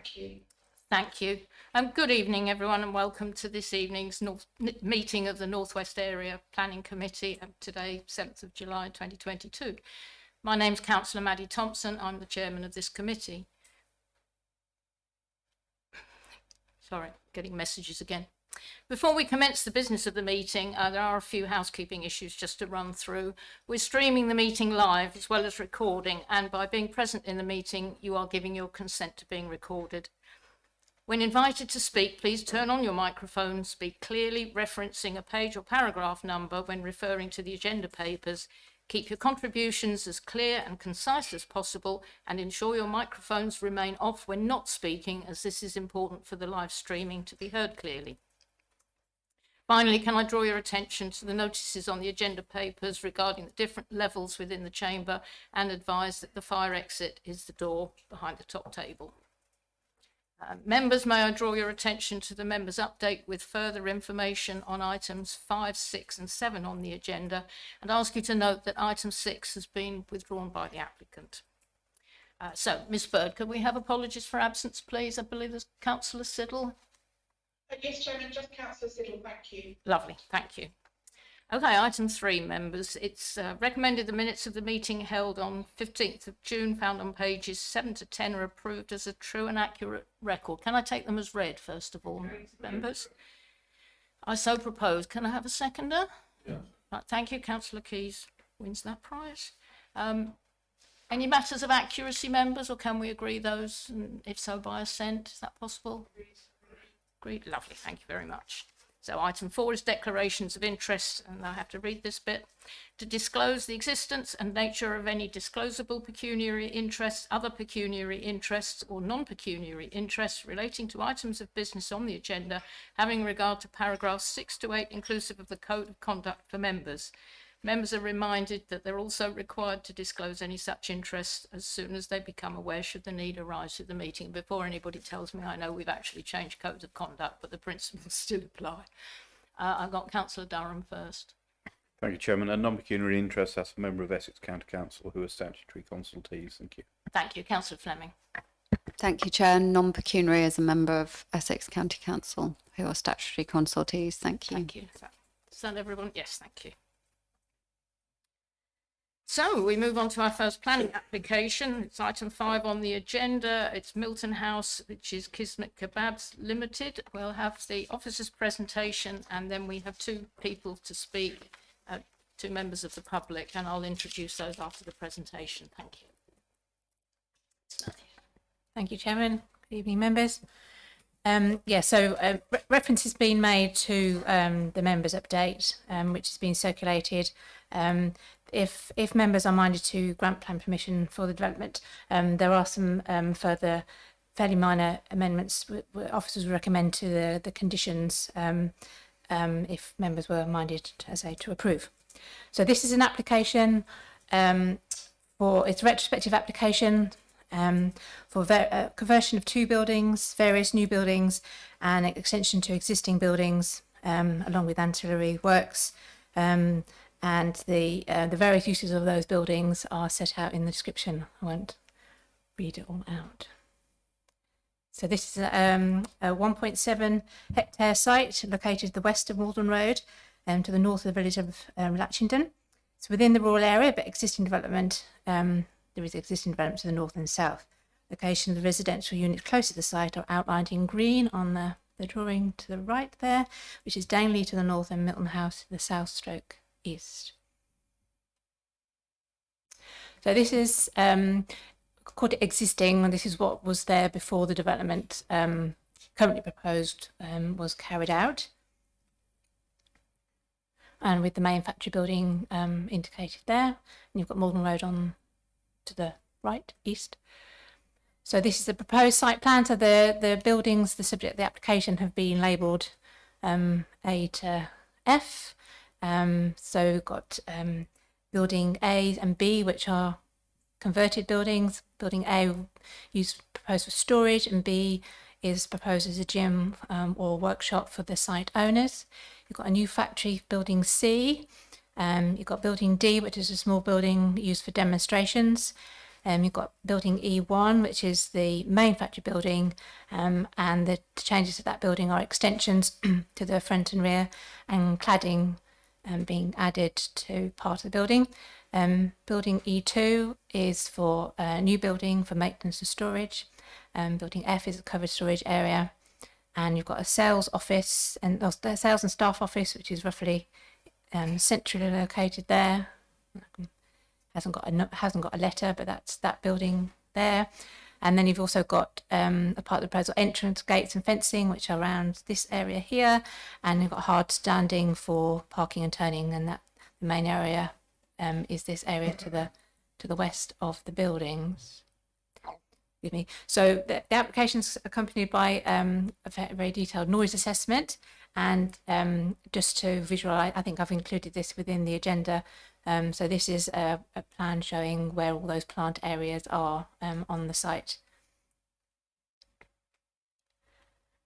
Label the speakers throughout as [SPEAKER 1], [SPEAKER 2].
[SPEAKER 1] Thank you.
[SPEAKER 2] Thank you. Good evening, everyone, and welcome to this evening's meeting of the North West Area Planning Committee, today, 7th of July 2022. My name's Councillor Maddie Thompson. I'm the chairman of this committee. Sorry, getting messages again. Before we commence the business of the meeting, there are a few housekeeping issues just to run through. We're streaming the meeting live as well as recording, and by being present in the meeting, you are giving your consent to being recorded. When invited to speak, please turn on your microphone, speak clearly, referencing a page or paragraph number when referring to the agenda papers. Keep your contributions as clear and concise as possible, and ensure your microphones remain off when not speaking, as this is important for the live streaming to be heard clearly. Finally, can I draw your attention to the notices on the agenda papers regarding the different levels within the chamber, and advise that the fire exit is the door behind the top table. Members, may I draw your attention to the members' update with further information on items 5, 6 and 7 on the agenda, and ask you to note that item 6 has been withdrawn by the applicant. So, Ms Bird, can we have apologies for absence, please? I believe there's Councillor Siddle.
[SPEAKER 1] Yes, Chairman, just Councillor Siddle, thank you.
[SPEAKER 2] Lovely, thank you. Okay, item 3, members. It's recommended the minutes of the meeting held on 15th of June, found on pages 7 to 10, are approved as a true and accurate record. Can I take them as read, first of all, members? I so propose. Can I have a seconder?
[SPEAKER 3] Yeah.
[SPEAKER 2] Right, thank you. Councillor Keys wins that prize. Any matters of accuracy, members, or can we agree those? And if so, by assent, is that possible? Agreed. Lovely, thank you very much. So item 4 is declarations of interest, and I have to read this bit. To disclose the existence and nature of any disclosable pecuniary interests, other pecuniary interests or non-pecuniary interests relating to items of business on the agenda, having regard to paragraphs 6 to 8 inclusive of the Code of Conduct for members. Members are reminded that they're also required to disclose any such interests as soon as they become aware, should the need arise at the meeting. Before anybody tells me, I know we've actually changed codes of conduct, but the principles still apply. I've got Councillor Durham first.
[SPEAKER 3] Thank you, Chairman. A non-pecuniary interest as a member of Essex County Council who are statutory consultees. Thank you.
[SPEAKER 2] Thank you. Councillor Fleming.
[SPEAKER 4] Thank you, Chair. Non-pecuniary as a member of Essex County Council who are statutory consultees. Thank you.
[SPEAKER 2] Thank you. Is that everyone? Yes, thank you. So we move on to our first planning application. It's item 5 on the agenda. It's Milton House, which is Kismet Kebabs Limited. We'll have the officer's presentation, and then we have 2 people to speak, 2 members of the public, and I'll introduce those after the presentation. Thank you.
[SPEAKER 5] Thank you, Chairman. Good evening, members. Reference has been made to the members' update, which has been circulated. If members are minded to grant plan permission for the development, there are some further fairly minor amendments officers recommend to the conditions if members were minded, as I say, to approve. So this is an application for its retrospective application for conversion of 2 buildings, various new buildings, and extension to existing buildings, along with ancillary works. And the various uses of those buildings are set out in the description. I won't read it all out. So this is a 1.7 hectare site located the west of Maldon Road and to the north of the village of Latchingdon. It's within the rural area, but existing development, there is existing development to the north and south. Location of the residential units close to the site are outlined in green on the drawing to the right there, which is Dangley to the north and Milton House to the south stroke east. So this is called existing, and this is what was there before the development currently proposed was carried out, and with the main factory building indicated there, and you've got Maldon Road on to the right east. So this is the proposed site plan. So the buildings, the subject of the application, have been labelled A to F. So we've got building A and B, which are converted buildings. Building A proposed for storage, and B is proposed as a gym or workshop for the site owners. You've got a new factory, building C. You've got building D, which is a small building used for demonstrations. You've got building E1, which is the main factory building, and the changes to that building are extensions to the front and rear and cladding being added to part of the building. Building E2 is for a new building for maintenance and storage. Building F is a covered storage area, and you've got a sales office and the sales and staff office, which is roughly centrally located there. Hasn't got a letter, but that's that building there. And then you've also got a part of the proposal entrance, gates and fencing, which are around this area here. And you've got hard standing for parking and turning, and that the main area is this area to the west of the buildings. Excuse me. So the application is accompanied by a very detailed noise assessment. And just to visualise, I think I've included this within the agenda. So this is a plan showing where all those plant areas are on the site.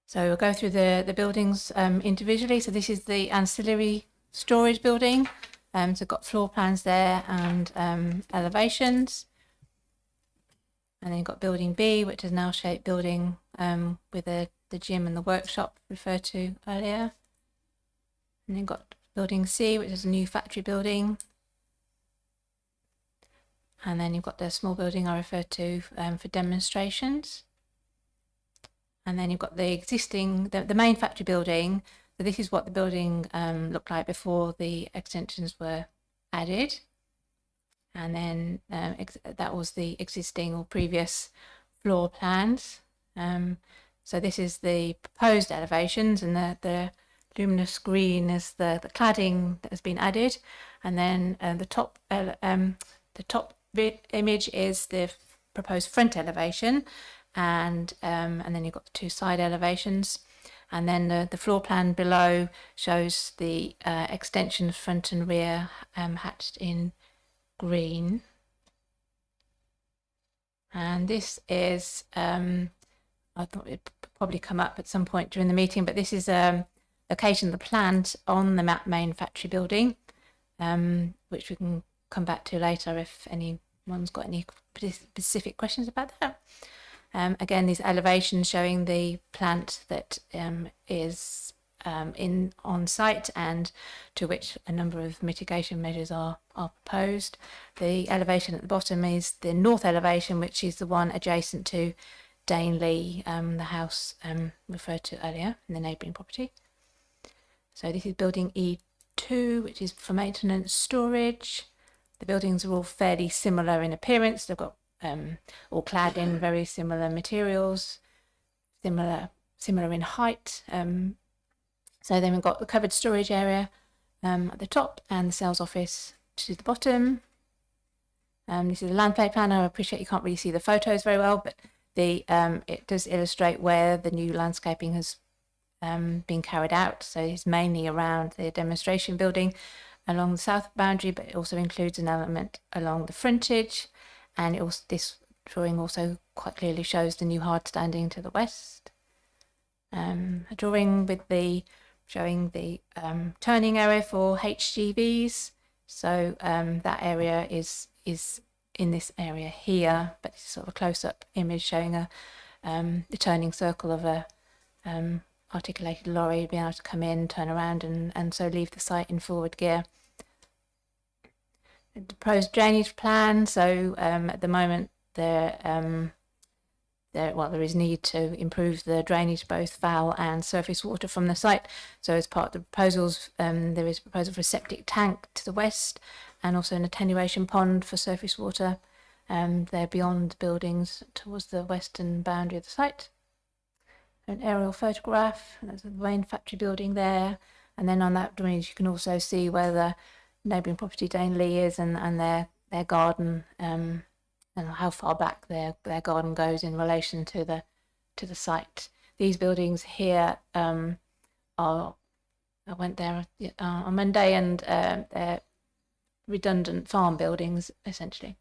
[SPEAKER 5] So we'll go through the buildings individually. So this is the ancillary storage building. So got floor plans there and elevations. And then you've got building B, which is an L-shaped building with the gym and the workshop referred to earlier. And then you've got building C, which is a new factory building. And then you've got the small building I referred to for demonstrations. And then you've got the existing, the main factory building. So this is what the building looked like before the extensions were added. And then that was the existing or previous floor plans. So this is the proposed elevations, and the luminous green is the cladding that has been added. And then the top image is the proposed front elevation, and then you've got the two side elevations, and then the floor plan below shows the extension front and rear hatched in green. And this is I thought it'd probably come up at some point during the meeting, but this is location of the plant on the main factory building, which we can come back to later if anyone's got any specific questions about that. Again, these elevations showing the plant that is on site and to which a number of mitigation measures are proposed. The elevation at the bottom is the north elevation, which is the one adjacent to Daneley, the house referred to earlier in the neighbouring property. So this is building E2, which is for maintenance storage. The buildings are all fairly similar in appearance. They've got all clad in very similar materials, similar in height. So then we've got the covered storage area at the top and the sales office to the bottom. This is a landscape plan. I appreciate you can't really see the photos very well, but it does illustrate where the new landscaping has been carried out. So it's mainly around the demonstration building along the south boundary, but it also includes an element along the frontage. And this drawing also quite clearly shows the new hard standing to the west. A drawing with showing the turning area for HGVs. So that area is in this area here, but it's sort of a close-up image showing the turning circle of a articulated lorry being able to come in, turn around, and so leave the site in forward gear. The proposed drainage plan. So at the moment there is need to improve the drainage, both foul and surface water from the site. So as part of the proposals, there is a proposal for a septic tank to the west and also an attenuation pond for surface water. They're beyond the buildings towards the western boundary of the site. An aerial photograph, there's the main factory building there. And then on that drainage you can also see where the neighbouring property Daneley is and their garden, and how far back their garden goes in relation to the site. These buildings here I went there on Monday, and they're redundant farm buildings essentially.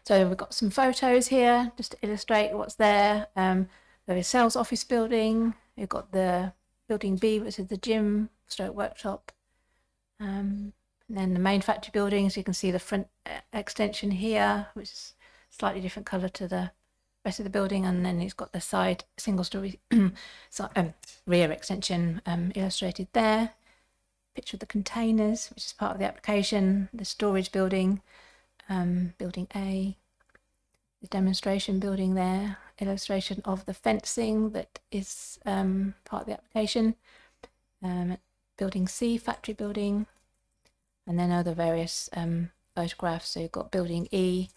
[SPEAKER 5] So we've got some photos here just to illustrate what's there. There is sales office building. You've got the building B, which is the gym stroke workshop. And then the main factory buildings, you can see the front extension here, which is slightly different colour to the rest of the building, and then it's got the side single story rear extension illustrated there. Picture of the containers, which is part of the application, the storage building, building A, the demonstration building there, illustration of the fencing that is part of the application, building C, factory building, and then other various photographs. So you've got building E,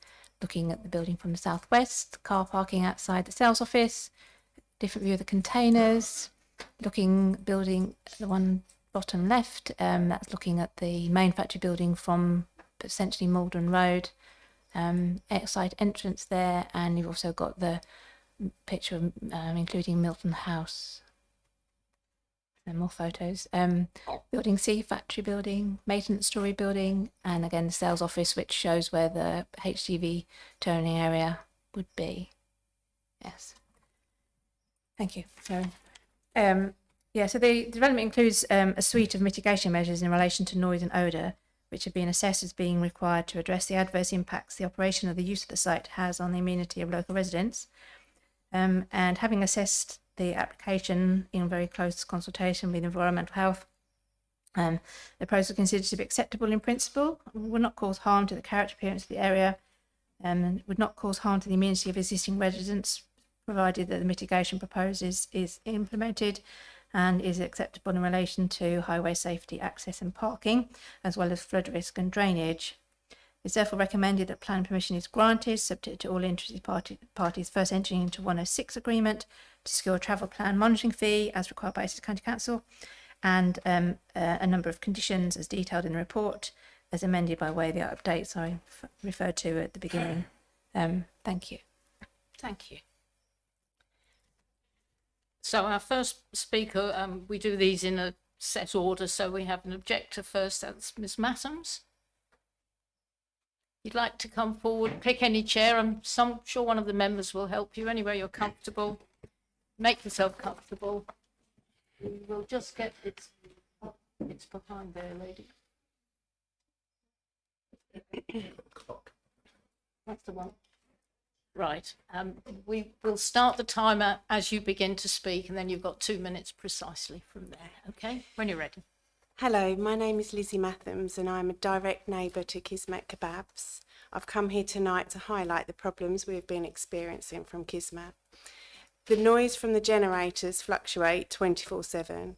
[SPEAKER 5] looking at the building from the southwest, car parking outside the sales office, different view of the containers, building the one bottom left, that's looking at the main factory building from essentially Maldon Road, outside entrance there, and you've also got the picture of, including Milton House. And more photos. Building C, factory building, maintenance story building, and again the sales office, which shows where the HGV turning area would be. Yes. Thank you. So, so the development includes a suite of mitigation measures in relation to noise and odour, which have been assessed as being required to address the adverse impacts the operation of the use of the site has on the amenity of local residents. And having assessed the application in very close consultation with environmental health, the proposal considered to be acceptable in principle, would not cause harm to the character appearance of the area, and would not cause harm to the amenity of existing residents, provided that the mitigation proposed is implemented and is acceptable in relation to highway safety, access and parking, as well as flood risk and drainage. It's therefore recommended that planning permission is granted, subject to all interested parties first entering into 106 agreement to secure a travel plan monitoring fee as required by Essex County Council, and a number of conditions as detailed in the report, as amended by way of the updates I referred to at the beginning. Thank you.
[SPEAKER 2] Thank you. So our first speaker, we do these in a set order, so we have an objector first, that's Ms Mattams. You'd like to come forward, pick any chair. I'm sure one of the members will help you anywhere you're comfortable. Make yourself comfortable. We'll just get it's behind there, lady. That's the one. Right. We will start the timer as you begin to speak, and then you've got 2 minutes precisely from there. Okay, when you're ready.
[SPEAKER 6] Hello, my name is Lizzie Mathams and I'm a direct neighbour to Kismet Kebabs. I've come here tonight to highlight the problems we've been experiencing from Kismet. The noise from the generators fluctuate 24/7.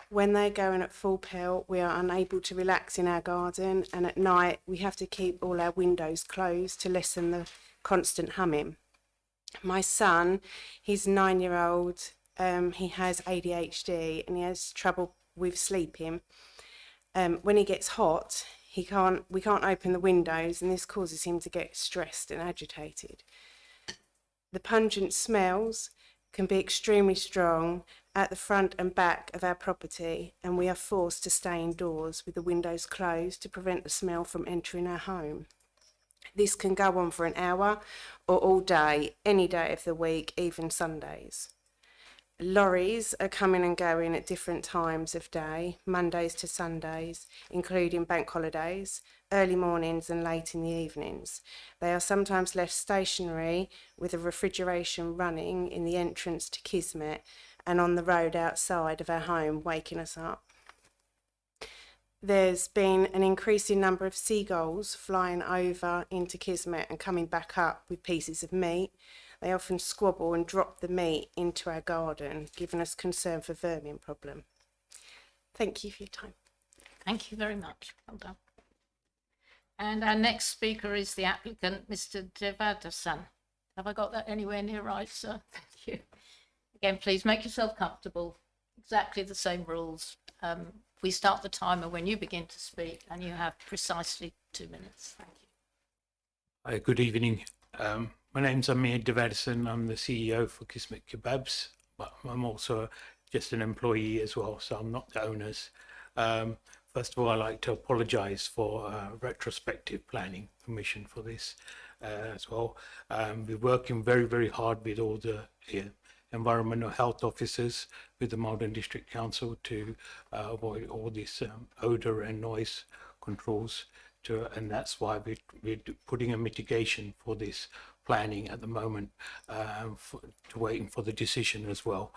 [SPEAKER 6] When they're going at full pelt, we are unable to relax in our garden, and at night we have to keep all our windows closed to lessen the constant humming. My son, he's 9-year-old, he has ADHD and he has trouble with sleeping. When he gets hot, we can't open the windows, and this causes him to get stressed and agitated. The pungent smells can be extremely strong at the front and back of our property, and we are forced to stay indoors with the windows closed to prevent the smell from entering our home. This can go on for an hour or all day, any day of the week, even Sundays. Lorries are coming and going at different times of day, Mondays to Sundays, including bank holidays, early mornings and late in the evenings. They are sometimes left stationary with a refrigeration running in the entrance to Kismet and on the road outside of our home, waking us up. There's been an increasing number of seagulls flying over into Kismet and coming back up with pieces of meat. They often squabble and drop the meat into our garden, giving us concern for vermin problem. Thank you for your time.
[SPEAKER 2] Thank you very much. Well done. And our next speaker is the applicant, Mr. Devadasan. Have I got that anywhere near right, sir? Thank you. Again, please make yourself comfortable. Exactly the same rules. We start the timer when you begin to speak, and you have precisely 2 minutes. Thank you.
[SPEAKER 7] Hi, good evening. My name's Amir Devadasan. I'm the CEO for Kismet Kebabs, but I'm also just an employee as well, so I'm not the owners. First of all, I'd like to apologise for retrospective planning permission for this as well. We're working very, very hard with all the environmental health officers with the Maldon District Council to avoid all this odour and noise controls and that's why we're putting a mitigation for this planning at the moment, to waiting for the decision as well,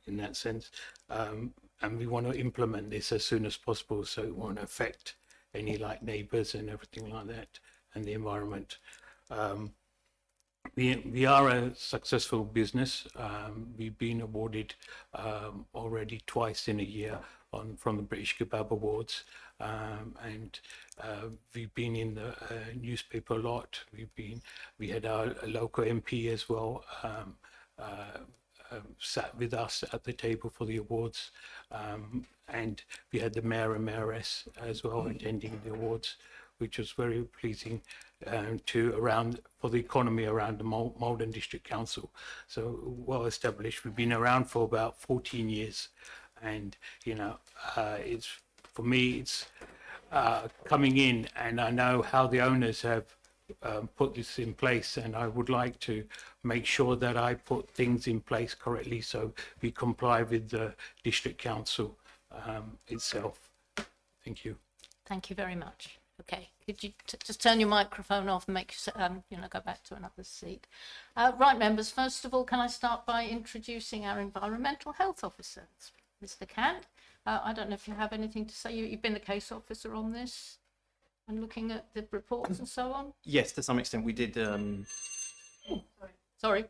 [SPEAKER 7] in that sense. And we want to implement this as soon as possible so it won't affect any like neighbours and everything like that and the environment. We are a successful business. We've been awarded already twice in a year from the British Kebab Awards, and we've been in the newspaper a lot. We had our local MP as well sat with us at the table for the awards, and we had the mayor and mayoress as well attending the awards, which was very pleasing for the economy around the Maldon District Council. So well established. We've been around for about 14 years, and it's for me it's coming in, and I know how the owners have put this in place, and I would like to make sure that I put things in place correctly so we comply with the District Council itself. Thank you.
[SPEAKER 2] Thank you very much. Okay, could you just turn your microphone off and make go back to another seat? Right, members. First of all, can I start by introducing our environmental health officer, Mr. Cant? I don't know if you have anything to say. You've been the case officer on this and looking at the reports and so on.
[SPEAKER 8] Yes, to some extent we did.
[SPEAKER 2] Sorry.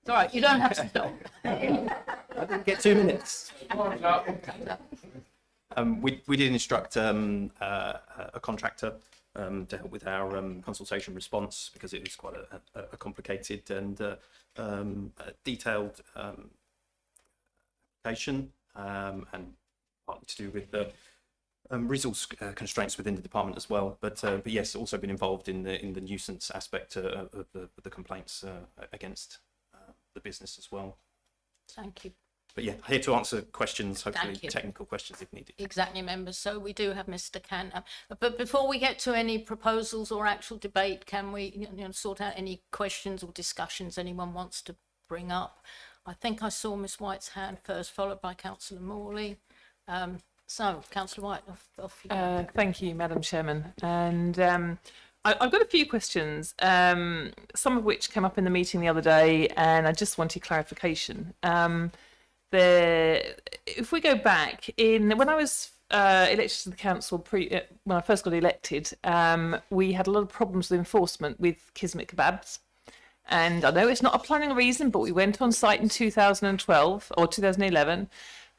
[SPEAKER 2] It's all right. You don't have to stop.
[SPEAKER 8] I didn't get 2 minutes. We did instruct a contractor to help with our consultation response because it was quite a complicated and detailed application, and partly to do with the resource constraints within the department as well. But yes, also been involved in the nuisance aspect of the complaints against the business as well.
[SPEAKER 2] Thank you.
[SPEAKER 8] But yeah, here to answer questions, hopefully technical questions if needed.
[SPEAKER 2] Exactly, members. So we do have Mr. Cant. But before we get to any proposals or actual debate, can we sort out any questions or discussions anyone wants to bring up? I think I saw Miss White's hand first, followed by Councillor Morley. So, Councillor White, off you go.
[SPEAKER 9] Thank you, Madam Chairman. And I've got a few questions, some of which came up in the meeting the other day, and I just wanted clarification. If we go back when I was elected to the council, when I first got elected, we had a lot of problems with enforcement with Kismet Kebabs. And I know it's not a planning reason, but we went on site in 2012 or 2011,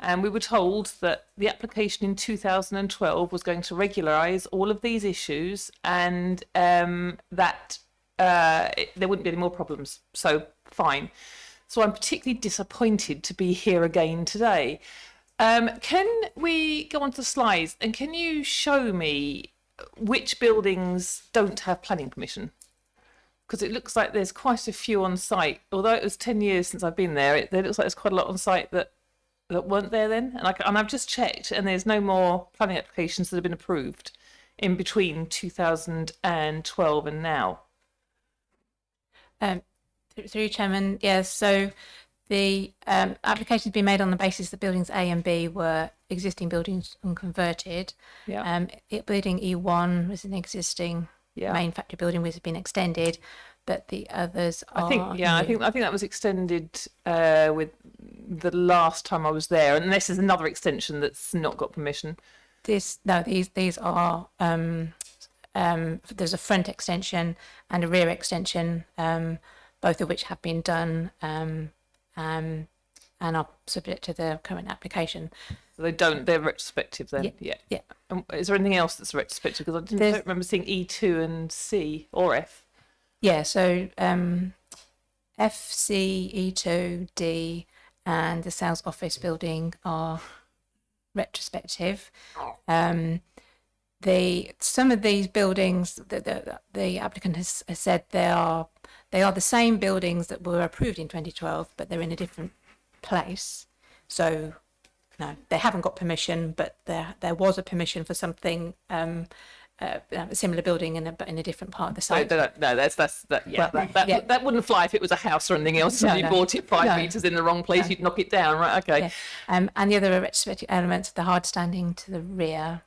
[SPEAKER 9] and we were told that the application in 2012 was going to regularise all of these issues, and that there wouldn't be any more problems. So fine. So I'm particularly disappointed to be here again today. Can we go on to the slides, and can you show me which buildings don't have planning permission? Because it looks like there's quite a few on site. Although it was 10 years since I've been there, it looks like there's quite a lot on site that weren't there then. And I've just checked, and there's no more planning applications that have been approved in between 2012 and now.
[SPEAKER 5] Through Chairman, yes. So the application has been made on the basis that buildings A and B were existing buildings and converted.
[SPEAKER 9] Yeah.
[SPEAKER 5] Building E1 was an existing main factory building which has been extended, but the others are.
[SPEAKER 9] I think that was extended with the last time I was there, unless there's another extension that's not got permission.
[SPEAKER 5] These are. There's a front extension and a rear extension. Both of which have been done and are subject to the current application.
[SPEAKER 9] So they're retrospective then?
[SPEAKER 5] Yeah.
[SPEAKER 9] Is there anything else that's retrospective? Because I don't remember seeing E2 and C or F.
[SPEAKER 5] Yeah, so F, C, E2, D and the sales office building are retrospective. Some of these buildings, the applicant has said they are the same buildings that were approved in 2012, but they're in a different place. So, no, they haven't got permission, but there was a permission for something, a similar building in a different part of the site.
[SPEAKER 9] No, that wouldn't fly if it was a house or anything else. Somebody bought it 5 meters in the wrong place, you'd knock it down, right? Okay.
[SPEAKER 5] Yeah. And the other retrospective elements, the hard standing to the rear.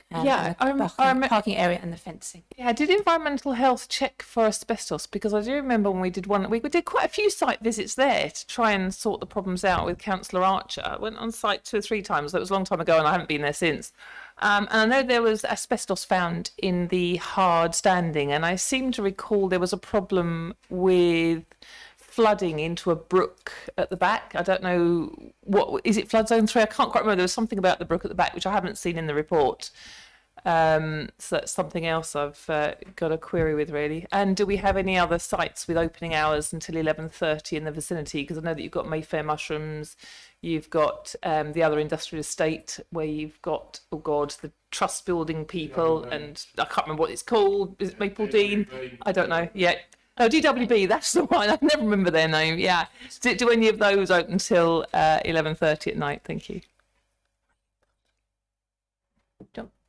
[SPEAKER 9] Yeah,
[SPEAKER 5] and the
[SPEAKER 9] I'm-
[SPEAKER 5] parking area and the fencing.
[SPEAKER 9] Yeah, did environmental health check for asbestos? Because I do remember when we did one, we did quite a few site visits there to try and sort the problems out with Councillor Archer. I went on site 2 or 3 times. That was a long time ago, and I haven't been there since. And I know there was asbestos found in the hard standing, and I seem to recall there was a problem with flooding into a brook at the back. I don't know, what is it, flood zone 3? I can't quite remember. There was something about the brook at the back which I haven't seen in the report. So that's something else I've got a query with, really. And do we have any other sites with opening hours until 11:30 in the vicinity? Because I know that you've got Mayfair Mushrooms, you've got the other industrial estate where you've got, oh God, the trust building people, and I can't remember what it's called. Is it Maple Dean? I don't know. Yeah. Oh, DWB, that's the one. I never remember their name. Yeah. Do any of those open until 11:30 at night? Thank you.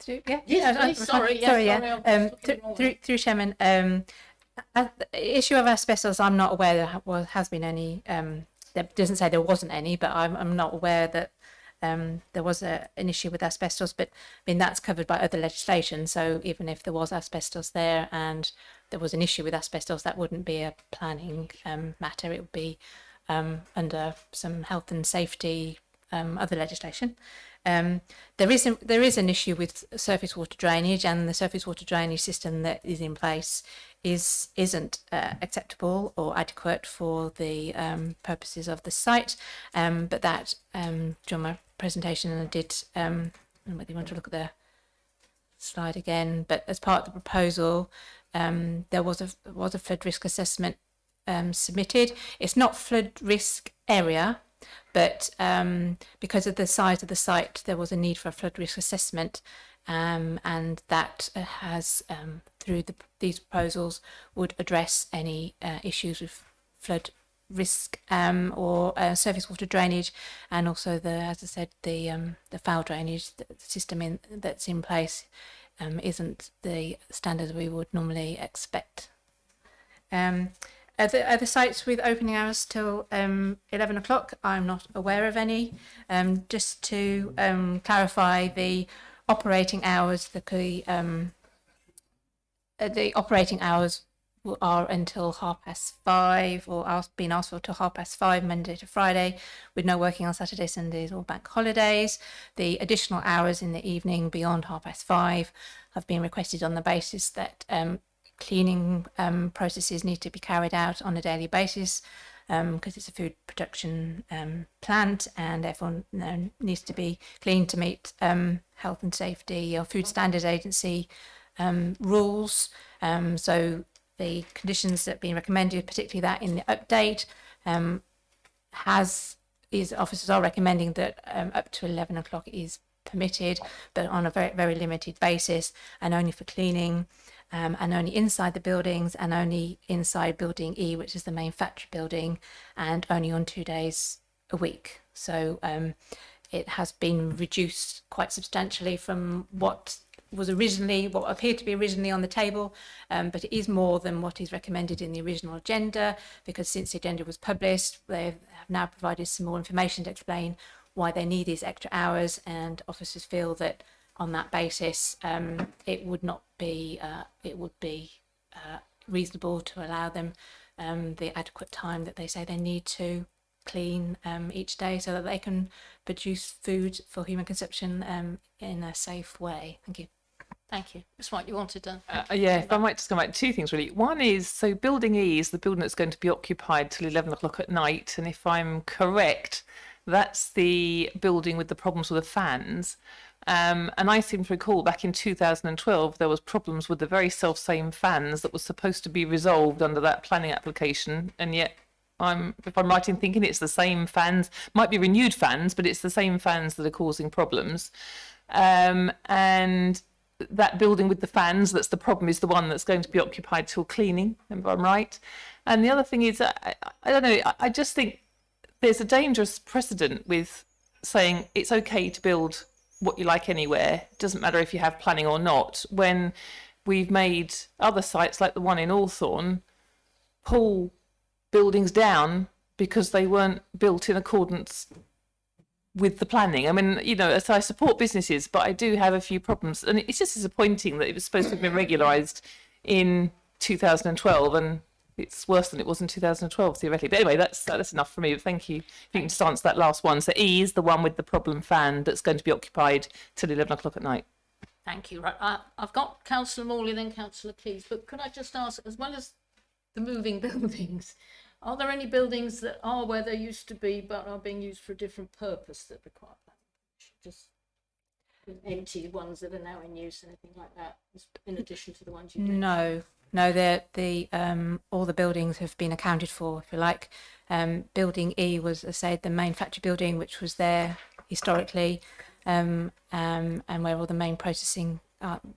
[SPEAKER 5] Yeah.
[SPEAKER 2] Yes,
[SPEAKER 5] no,
[SPEAKER 2] please, sorry, yes,
[SPEAKER 5] sorry, yeah.
[SPEAKER 2] sorry, I was looking wrong.
[SPEAKER 5] Through Chairman, the issue of asbestos, I'm not aware there has been any. That doesn't say there wasn't any, but I'm not aware that there was an issue with asbestos. But I mean, that's covered by other legislation. So even if there was asbestos there and there was an issue with asbestos, that wouldn't be a planning matter. It would be under some health and safety other legislation. There is an issue with surface water drainage, and the surface water drainage system that is in place isn't acceptable or adequate for the purposes of the site. But that during my presentation, I did. Whether you want to look at the slide again, but as part of the proposal, there was a flood risk assessment submitted. It's not flood risk area, but because of the size of the site, there was a need for a flood risk assessment, and that has, through these proposals, would address any issues with flood risk or surface water drainage, and also as I said, the foul drainage system that's in place isn't the standard we would normally expect. Other sites with opening hours till 11 o'clock, I'm not aware of any. Just to clarify, the operating hours, the operating hours are until 5:30, or being asked for till 5:30 Monday to Friday, with no working on Saturday, Sundays or bank holidays. The additional hours in the evening beyond 5:30 have been requested on the basis that cleaning processes need to be carried out on a daily basis, because it's a food production plant, and everyone needs to be clean to meet health and safety or Food Standards Agency rules. So the conditions that have been recommended, particularly that in the update, officers are recommending that up to 11 o'clock is permitted, but on a very, very limited basis, and only for cleaning, and only inside the buildings, and only inside building E, which is the main factory building, and only on 2 days a week. So it has been reduced quite substantially from what appeared to be originally on the table, but it is more than what is recommended in the original agenda, because since the agenda was published, they have now provided some more information to explain why they need these extra hours, and officers feel that on that basis it would be reasonable to allow them the adequate time that they say they need to clean each day, so that they can produce food for human consumption in a safe way. Thank you.
[SPEAKER 2] Thank you. That's what you wanted done.
[SPEAKER 9] Yeah, if I might just come back to 2 things really. One is, so building E is the building that's going to be occupied till 11 o'clock at night, and if I'm correct, that's the building with the problems with the fans. And I seem to recall back in 2012 there was problems with the very self-same fans that was supposed to be resolved under that planning application, and yet if I'm right in thinking it's the same fans, might be renewed fans, but it's the same fans that are causing problems. And that building with the fans, that's the problem, is the one that's going to be occupied till cleaning, if I'm right. And the other thing is, I don't know, I just think there's a dangerous precedent with saying it's okay to build what you like anywhere, it doesn't matter if you have planning or not, when we've made other sites like the one in Hawthorne pull buildings down because they weren't built in accordance with the planning. I mean, you know, as I support businesses, but I do have a few problems, and it's just disappointing that it was supposed to have been regularised in 2012, and it's worse than it was in 2012 theoretically. But anyway, that's enough for me. But thank you. If you can just answer that last one. So E is the one with the problem fan that's going to be occupied till 11 o'clock at night.
[SPEAKER 2] Thank you. Right, I've got Councillor Morley, then Councillor Keys, but could I just ask, as well as the moving buildings, are there any buildings that are where they used to be but are being used for a different purpose that require that? Just empty ones that are now in use, anything like that, in addition to the ones you mentioned?
[SPEAKER 5] No, all the buildings have been accounted for, if you like. Building E was, as I said, the main factory building, which was there historically, and where all the main processing,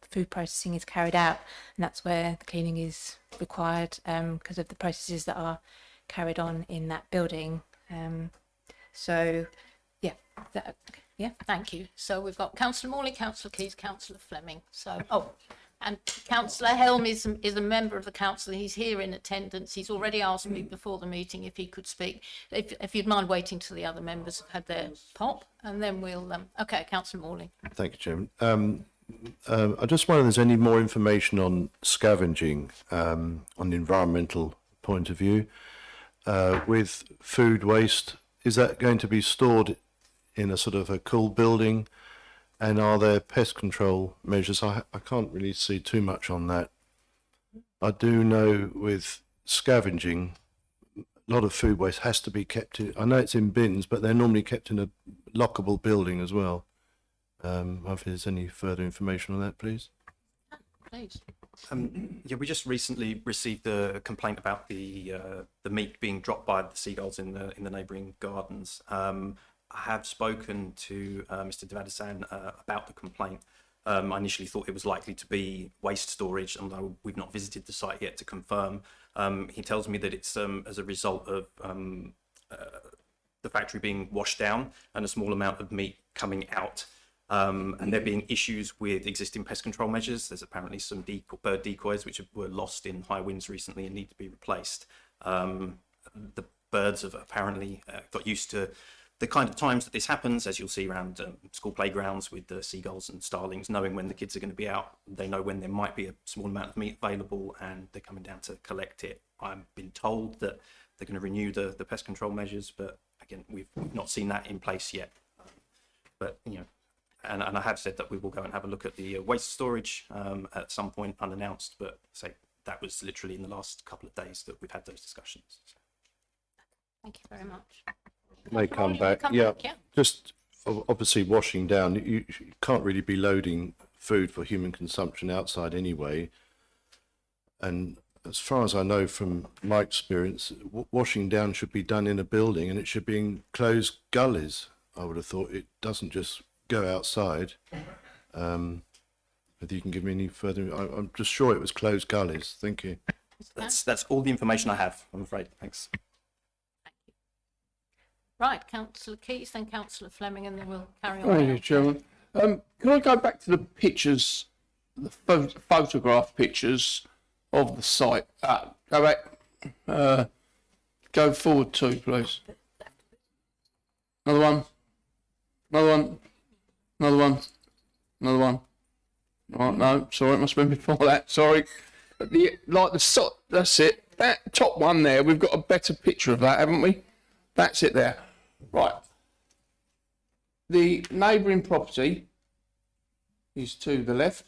[SPEAKER 5] food processing is carried out, and that's where the cleaning is required because of the processes that are carried on in that building.
[SPEAKER 2] Thank you. So we've got Councillor Morley, Councillor Keys, Councillor Fleming. And Councillor Helm is a member of the council. He's here in attendance. He's already asked me before the meeting if he could speak. If you'd mind waiting till the other members have had their pop, and then we'll. Okay, Councillor Morley.
[SPEAKER 10] Thank you, Chairman. I just wonder if there's any more information on scavenging on the environmental point of view with food waste. Is that going to be stored in a sort of a cool building? And are there pest control measures? I can't really see too much on that. I do know with scavenging, a lot of food waste has to be kept in, I know it's in bins, but they're normally kept in a lockable building as well. If there's any further information on that, please.
[SPEAKER 2] Please.
[SPEAKER 8] Yeah, we just recently received a complaint about the meat being dropped by the seagulls in the neighbouring gardens. I have spoken to Mr. Devadasan about the complaint. I initially thought it was likely to be waste storage, although we've not visited the site yet to confirm. He tells me that it's as a result of the factory being washed down and a small amount of meat coming out. And there being issues with existing pest control measures. There's apparently some bird decoys which were lost in high winds recently and need to be replaced. The birds have apparently got used to the kind of times that this happens, as you'll see around school playgrounds with the seagulls and starlings, knowing when the kids are going to be out. They know when there might be a small amount of meat available and they're coming down to collect it. I've been told that they're going to renew the pest control measures, but again, we've not seen that in place yet. But, you know, and I have said that we will go and have a look at the waste storage at some point unannounced, but say that was literally in the last couple of days that we've had those discussions. So.
[SPEAKER 2] Thank you very much.
[SPEAKER 10] May come back. Yeah, just obviously washing down. You can't really be loading food for human consumption outside anyway. And as far as I know from my experience, washing down should be done in a building and it should be in closed gullies. I would have thought it doesn't just go outside. If you can give me any further, I'm just sure it was closed gullies. Thank you.
[SPEAKER 8] That's all the information I have, I'm afraid. Thanks.
[SPEAKER 2] Right, Councillor Keys, then Councillor Fleming, and then we'll carry on.
[SPEAKER 11] Thank you, Chairman. Can I go back to the pictures, the photograph pictures of the site? Go back. Go forward two, please. Another one. Another one. Another one. Another one. Right, no, sorry, it must have been before that. Sorry. That's it. That top one there, we've got a better picture of that, haven't we? That's it there. Right. The neighbouring property is to the left,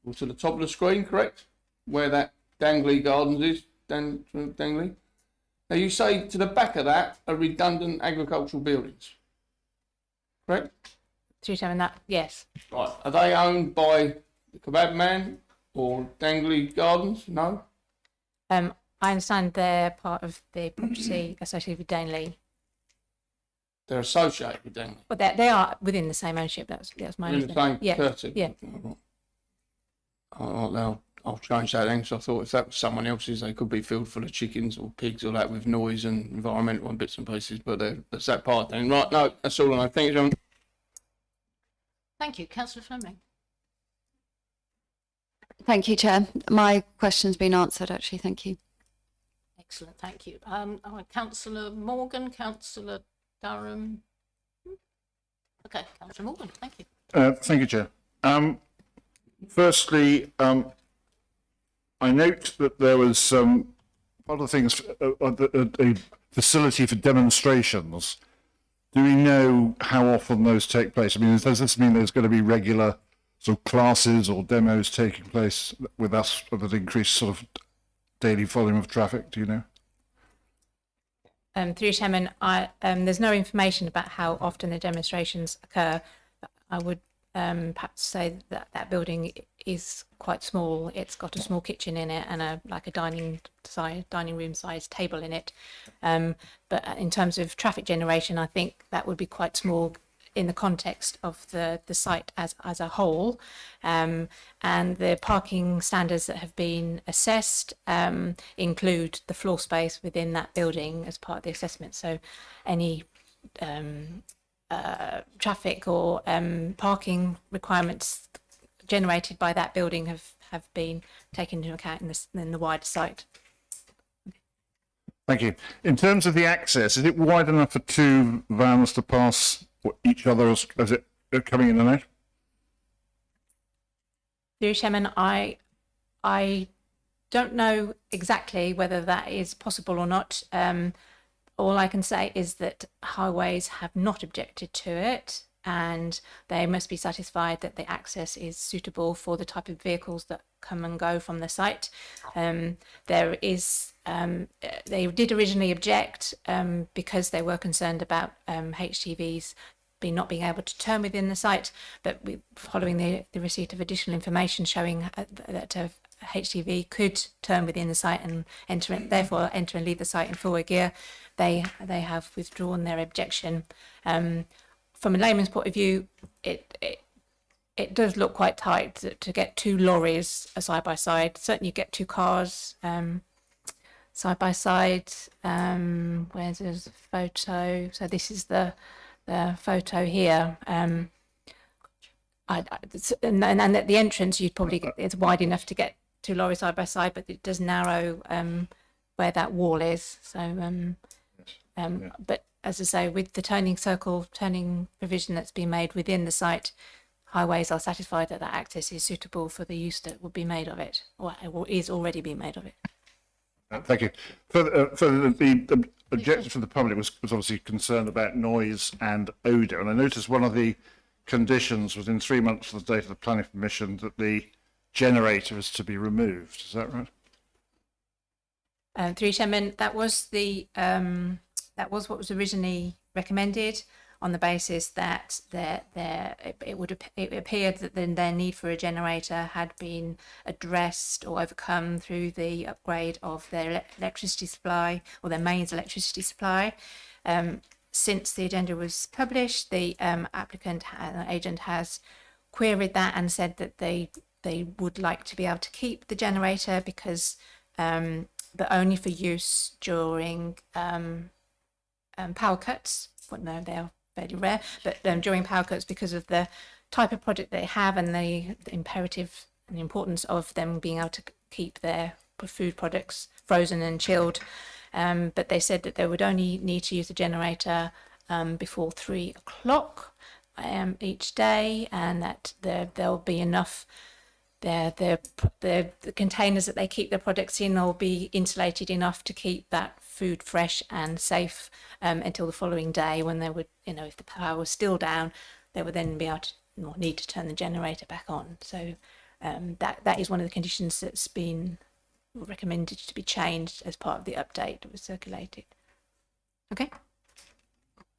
[SPEAKER 11] or to the top of the screen, correct? Where that dangly gardens is, dangly. Now you say to the back of that are redundant agricultural buildings, correct?
[SPEAKER 5] So you're telling that? Yes.
[SPEAKER 11] Right. Are they owned by the Kebab man or Dangly Gardens? No.
[SPEAKER 5] I understand they're part of the property associated with Danley.
[SPEAKER 11] They're associated with Danley.
[SPEAKER 5] But they are within the same ownership. That's my
[SPEAKER 11] In the same
[SPEAKER 5] yeah.
[SPEAKER 11] courtesy.
[SPEAKER 5] Yeah.
[SPEAKER 11] I'll change that then, because I thought if that was someone else's, they could be filled full of chickens or pigs or that with noise and environmental and bits and pieces. But that's that part then. Right. No, that's all I know. Thank you, John.
[SPEAKER 2] Thank you, Councillor Fleming.
[SPEAKER 4] Thank you, Chair. My question's been answered, actually. Thank you.
[SPEAKER 2] Excellent, thank you. Councillor Morgan, Councillor Durham. Okay, Councillor Maldon, thank you.
[SPEAKER 11] Thank you, Chair. Firstly, I note that there was one of the things, a facility for demonstrations. Do we know how often those take place? I mean, does this mean there's going to be regular sort of classes or demos taking place with us with an increased sort of daily volume of traffic? Do you know?
[SPEAKER 5] Through Chairman, there's no information about how often the demonstrations occur. I would perhaps say that that building is quite small. It's got a small kitchen in it and a dining room size table in it. But in terms of traffic generation, I think that would be quite small in the context of the site as a whole. And the parking standards that have been assessed include the floor space within that building as part of the assessment. So any traffic or parking requirements generated by that building have been taken into account in the wider site.
[SPEAKER 11] Thank you. In terms of the access, is it wide enough for two vans to pass each other as it coming in and out?
[SPEAKER 5] Through Chairman, I don't know exactly whether that is possible or not. All I can say is that highways have not objected to it, and they must be satisfied that the access is suitable for the type of vehicles that come and go from the site. There is, they did originally object because they were concerned about HGVs not being able to turn within the site, but following the receipt of additional information showing that HGV could turn within the site and therefore enter and leave the site in forward gear, they have withdrawn their objection. From a layman's point of view, it does look quite tight to get two lorries side by side. Certainly, you get two cars side by side. Where's the photo? So this is the photo here. And at the entrance, you'd probably it's wide enough to get two lorries side by side, but it does narrow where that wall is. So, but as I say, with the turning provision that's been made within the site, highways are satisfied that that access is suitable for the use that would be made of it, or is already being made of it.
[SPEAKER 11] Thank you. The objective from the public was obviously concerned about noise and odour, and I noticed one of the conditions was in 3 months from the date of the planning permission that the generator is to be removed. Is that right?
[SPEAKER 5] Through Chairman, that was what was originally recommended, on the basis that it appeared that their need for a generator had been addressed or overcome through the upgrade of their electricity supply, or their mains electricity supply. Since the agenda was published, the agent has queried that and said that they would like to be able to keep the generator because but only for use during power cuts. Well, no, they are fairly rare, but during power cuts, because of the type of project they have and the imperative and the importance of them being able to keep their food products frozen and chilled. But they said that they would only need to use the generator before 3 o'clock each day, and that there'll be enough. The containers that they keep their products in will be insulated enough to keep that food fresh and safe until the following day, when they would, if the power was still down, they would then be able to need to turn the generator back on. So that is one of the conditions that's been recommended to be changed as part of the update that was circulated. Okay.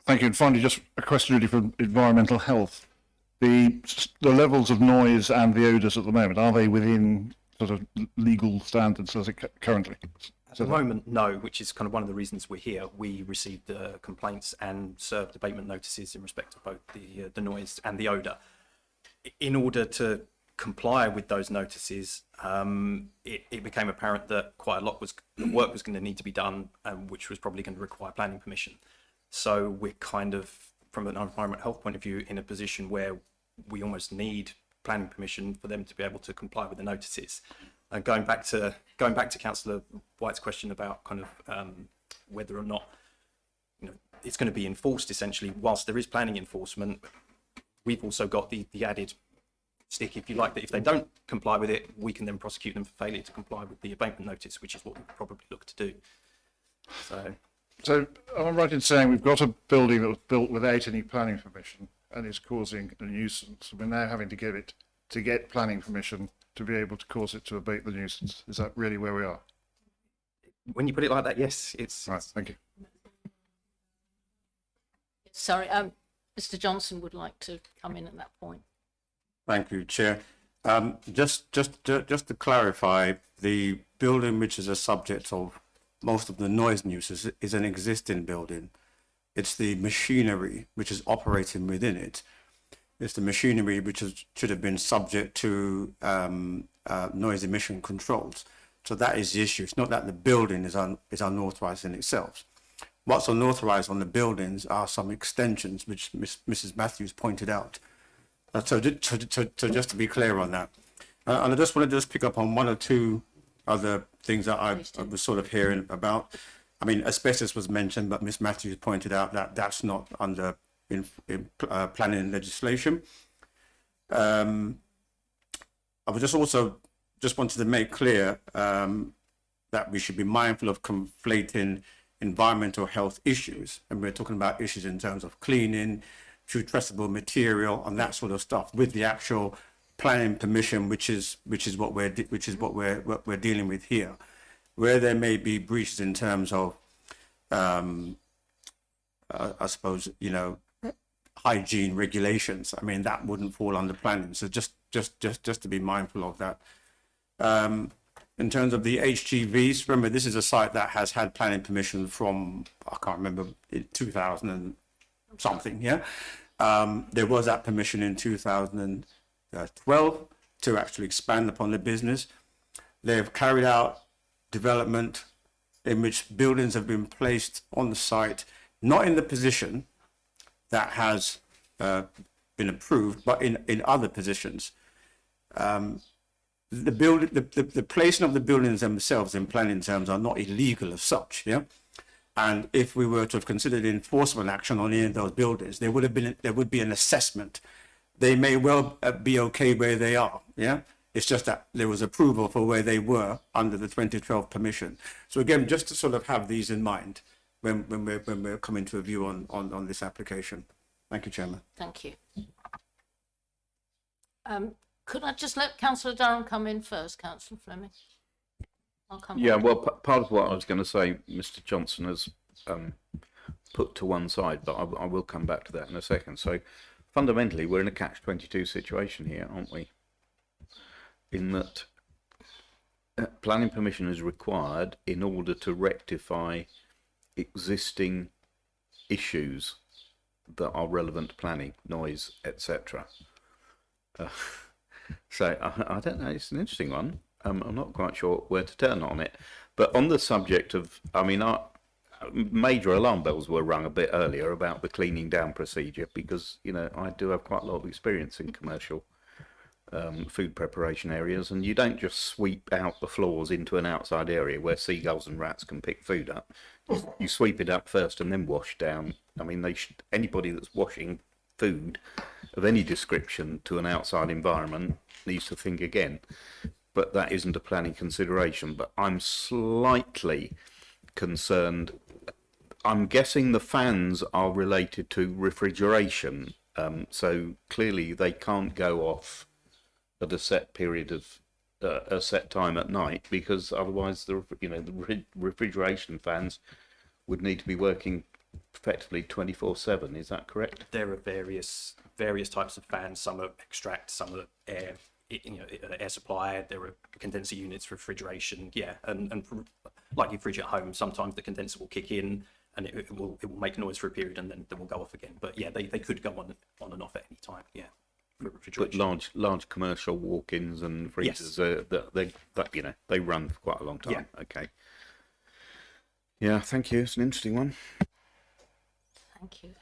[SPEAKER 11] Thank you. And finally, just a question really from environmental health. The levels of noise and the odours at the moment, are they within sort of legal standards as it currently?
[SPEAKER 8] At the moment, no, which is kind of one of the reasons we're here. We received complaints and served abatement notices in respect of both the noise and the odour. In order to comply with those notices, it became apparent that quite a lot work was going to need to be done, which was probably going to require planning permission. So we're kind of, from an environmental health point of view, in a position where we almost need planning permission for them to be able to comply with the notices. And going back to Councillor White's question about kind of whether or not it's going to be enforced, essentially, whilst there is planning enforcement, we've also got the added stick, if you like, that if they don't comply with it, we can then prosecute them for failure to comply with the abatement notice, which is what we probably look to do.
[SPEAKER 12] So I'm right in saying we've got a building that was built without any planning permission and is causing a nuisance. We're now having to get planning permission to be able to cause it to abate the nuisance. Is that really where we are?
[SPEAKER 8] When you put it like that, yes, it's
[SPEAKER 12] Right, thank you.
[SPEAKER 2] Sorry, Mr. Johnson would like to come in at that point.
[SPEAKER 13] Thank you, Chair. Just to clarify, the building which is a subject of most of the noise nuisance is an existing building. It's the machinery which is operating within it. It's the machinery which should have been subject to noise emission controls. So that is the issue. It's not that the building is unauthorised in itself. What's unauthorised on the buildings are some extensions, which Mrs. Matthews pointed out. So just to be clear on that. And I just want to just pick up on one or two other things that I was sort of hearing about. I mean, asbestos was mentioned, but Ms. Matthews pointed out that that's not under planning legislation. I was just wanted to make clear that we should be mindful of conflating environmental health issues, and we're talking about issues in terms of cleaning, putrescible material, and that sort of stuff, with the actual planning permission, which is what we're dealing with here, where there may be breaches in terms of, I suppose, hygiene regulations. I mean, that wouldn't fall under planning. So just to be mindful of that. In terms of the HGVs, remember, this is a site that has had planning permission from, I can't remember, 2000 and something, yeah? There was that permission in 2012 to actually expand upon the business. They've carried out development in which buildings have been placed on the site, not in the position that has been approved, but in other positions. The placing of the buildings themselves in planning terms are not illegal as such, yeah. And if we were to have considered enforcement action on any of those buildings, there would be an assessment. They may well be okay where they are, yeah. It's just that there was approval for where they were under the 2012 permission. So again, just to sort of have these in mind when we're coming to a view on this application. Thank you, Chairman.
[SPEAKER 2] Thank you. Could I just let Councillor Durham come in first, Councillor Fleming? I'll come
[SPEAKER 3] Yeah,
[SPEAKER 2] back.
[SPEAKER 3] well, part of what I was going to say, Mr. Johnson has put to one side, but I will come back to that in a second. So fundamentally, we're in a catch-22 situation here, aren't we? In that planning permission is required in order to rectify existing issues that are relevant to planning, noise, etc. So I don't know, it's an interesting one. I'm not quite sure where to turn on it. But on the subject of, I mean, major alarm bells were rung a bit earlier about the cleaning down procedure, because, I do have quite a lot of experience in commercial food preparation areas, and you don't just sweep out the floors into an outside area where seagulls and rats can pick food up. You sweep it up first and then wash down. I mean, anybody that's washing food of any description to an outside environment needs to think again. But that isn't a planning consideration. But I'm slightly concerned. I'm guessing the fans are related to refrigeration. So clearly they can't go off at a set period of a set time at night, because otherwise the refrigeration fans would need to be working effectively 24/7. Is that correct?
[SPEAKER 8] There are various types of fans. Some are extract, some are air, air supply. There are condenser units for refrigeration. Yeah, and like your fridge at home, sometimes the condenser will kick in and it will make noise for a period, and then will go off again. But yeah, they could go on and off at any time. Yeah.
[SPEAKER 3] But large commercial walk-ins and freezers, yes. They run for quite a long time. Yeah. Okay. Yeah, thank you. It's an interesting one.
[SPEAKER 2] Thank you.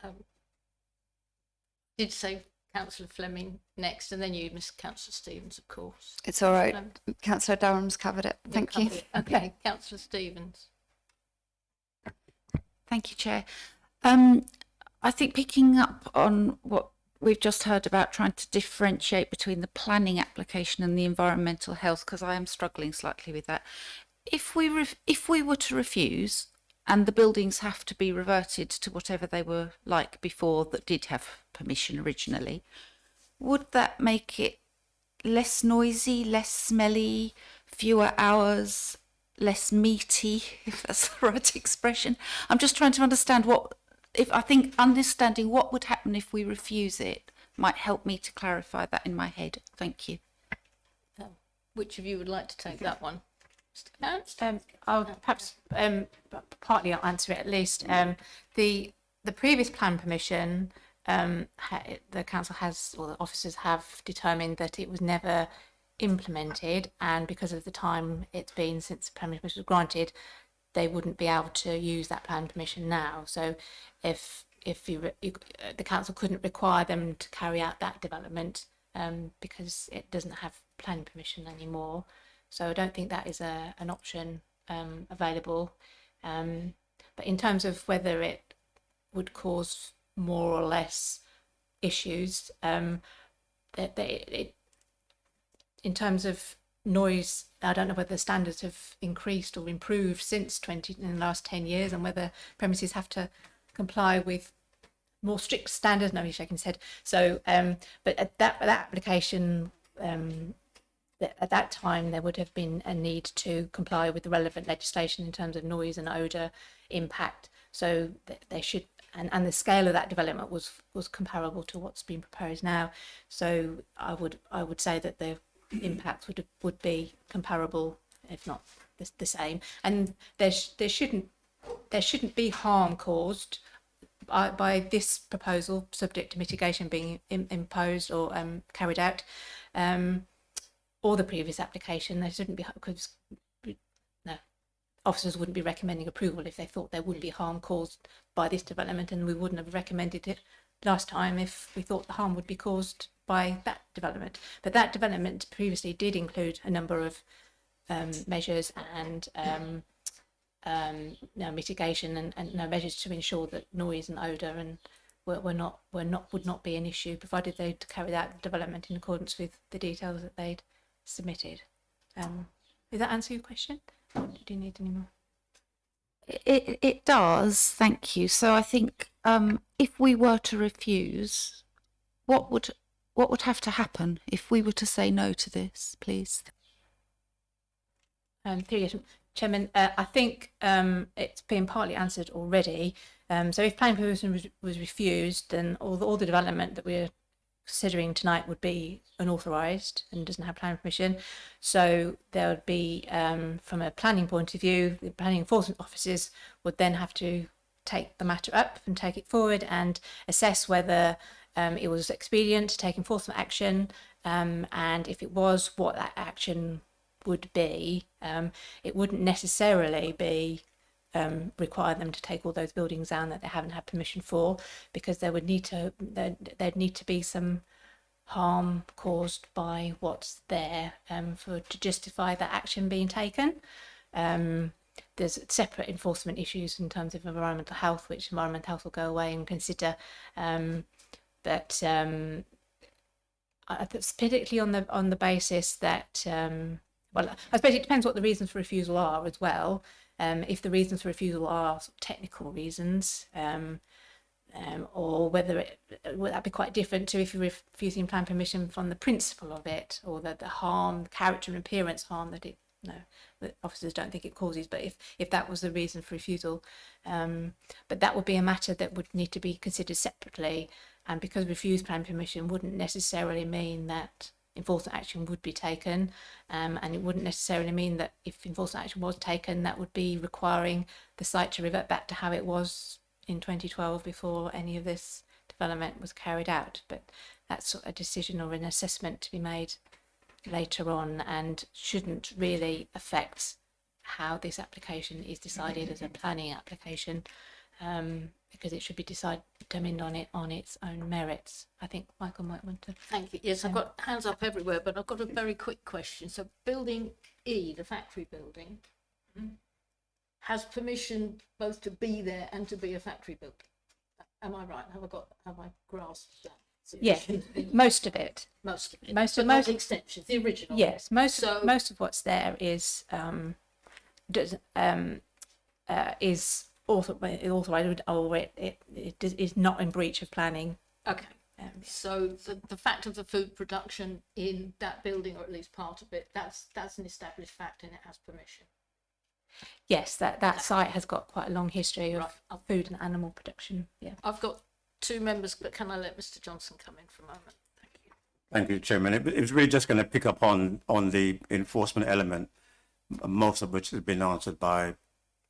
[SPEAKER 2] Did say Councillor Fleming next, and then you, Miss Councillor Stevens, of course.
[SPEAKER 4] It's all right. Councillor Durham's covered it. Thank you.
[SPEAKER 2] Okay, Councillor Stevens.
[SPEAKER 14] Thank you, Chair. I think picking up on what we've just heard about trying to differentiate between the planning application and the environmental health, because I am struggling slightly with that. If we were to refuse and the buildings have to be reverted to whatever they were like before that did have permission originally, would that make it less noisy, less smelly, fewer hours, less meaty, if that's the right expression? I'm just trying to understand understanding what would happen if we refuse it might help me to clarify that in my head. Thank you.
[SPEAKER 2] Which of you would like to take that one?
[SPEAKER 5] I'll perhaps partly I'll answer it at least. The previous plan permission, the council has, or the officers have determined that it was never implemented, and because of the time it's been since the plan permission was granted, they wouldn't be able to use that plan permission now. So if the council couldn't require them to carry out that development because it doesn't have planning permission anymore. So I don't think that is an option available. But in terms of whether it would cause more or less issues, in terms of noise, I don't know whether the standards have increased or improved since in the last 10 years, and whether premises have to comply with more strict standards. No, he's shaking his head. So, but at that application, at that time, there would have been a need to comply with the relevant legislation in terms of noise and odour impact. So they should, and the scale of that development was comparable to what's been proposed now. So I would say that the impacts would be comparable, if not the same. And there shouldn't be harm caused by this proposal, subject to mitigation being imposed or carried out, or the previous application. There shouldn't be, because officers wouldn't be recommending approval if they thought there would be harm caused by this development, and we wouldn't have recommended it last time if we thought the harm would be caused by that development. But that development previously did include a number of measures and mitigation and measures to ensure that noise and odour and would not be an issue, provided they carried out the development in accordance with the details that they'd submitted. Does that answer your question? Or do you need any more?
[SPEAKER 14] It does, thank you. So I think if we were to refuse, what would have to happen if we were to say no to this, please?
[SPEAKER 5] Chairman, I think it's been partly answered already. So if planning permission was refused, then all the development that we're considering tonight would be unauthorised and doesn't have planning permission. So there would be, from a planning point of view, the planning enforcement officers would then have to take the matter up and take it forward and assess whether it was expedient to take enforcement action, and if it was, what that action would be. It wouldn't necessarily be require them to take all those buildings down that they haven't had permission for, because there'd need to be some harm caused by what's there to justify that action being taken. There's separate enforcement issues in terms of environmental health, which environmental health will go away and consider. But particularly on the basis that, well, I suppose it depends what the reasons for refusal are as well. If the reasons for refusal are sort of technical reasons, or whether would that be quite different to if you're refusing plan permission from the principle of it, or the harm, character and appearance harm that that officers don't think it causes. But if that was the reason for refusal, but that would be a matter that would need to be considered separately. And because refused plan permission wouldn't necessarily mean that enforcement action would be taken, and it wouldn't necessarily mean that if enforcement action was taken, that would be requiring the site to revert back to how it was in 2012 before any of this development was carried out. But that's a decision or an assessment to be made later on, and shouldn't really affect how this application is decided as a planning application, because it should be determined on its own merits. I think Michael might want to.
[SPEAKER 2] Thank you. Yes, I've got hands up everywhere, but I've got a very quick question. So building E, the factory building, has permission both to be there and to be a factory building. Am I right? Have I grasped that?
[SPEAKER 5] Yeah, most of it.
[SPEAKER 2] Most of it.
[SPEAKER 5] Most
[SPEAKER 2] but
[SPEAKER 5] of
[SPEAKER 2] not
[SPEAKER 5] most
[SPEAKER 2] the extensions, the original.
[SPEAKER 5] Yes, most
[SPEAKER 2] So-
[SPEAKER 5] most of what's there is authorised, or it is not in breach of planning.
[SPEAKER 2] Okay. So the fact of the food production in that building, or at least part of it, that's an established fact and it has permission.
[SPEAKER 5] Yes, that site has got quite a long history of
[SPEAKER 2] Right.
[SPEAKER 5] food and animal production. Yeah.
[SPEAKER 2] I've got two members, but can I let Mr. Johnson come in for a moment? Thank you.
[SPEAKER 13] Thank you, Chairman. It was really just going to pick up on the enforcement element, most of which has been answered by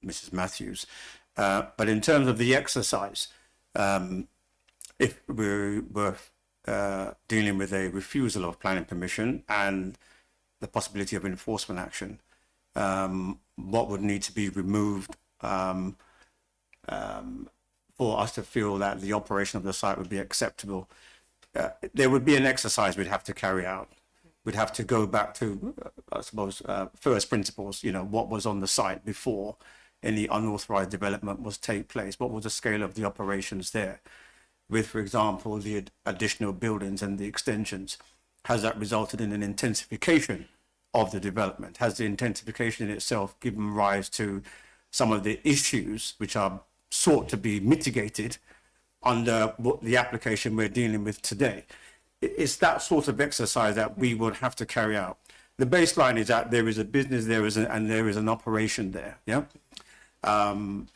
[SPEAKER 13] Mrs. Matthews. But in terms of the exercise, if we were dealing with a refusal of planning permission and the possibility of enforcement action, what would need to be removed for us to feel that the operation of the site would be acceptable? There would be an exercise we'd have to carry out. We'd have to go back to, I suppose, first principles, what was on the site before any unauthorized development was take place. What was the scale of the operations there? With, for example, the additional buildings and the extensions, has that resulted in an intensification of the development? Has the intensification in itself given rise to some of the issues which are sought to be mitigated under what the application we're dealing with today? It's that sort of exercise that we would have to carry out. The baseline is that there is a business, and there is an operation there, yeah? And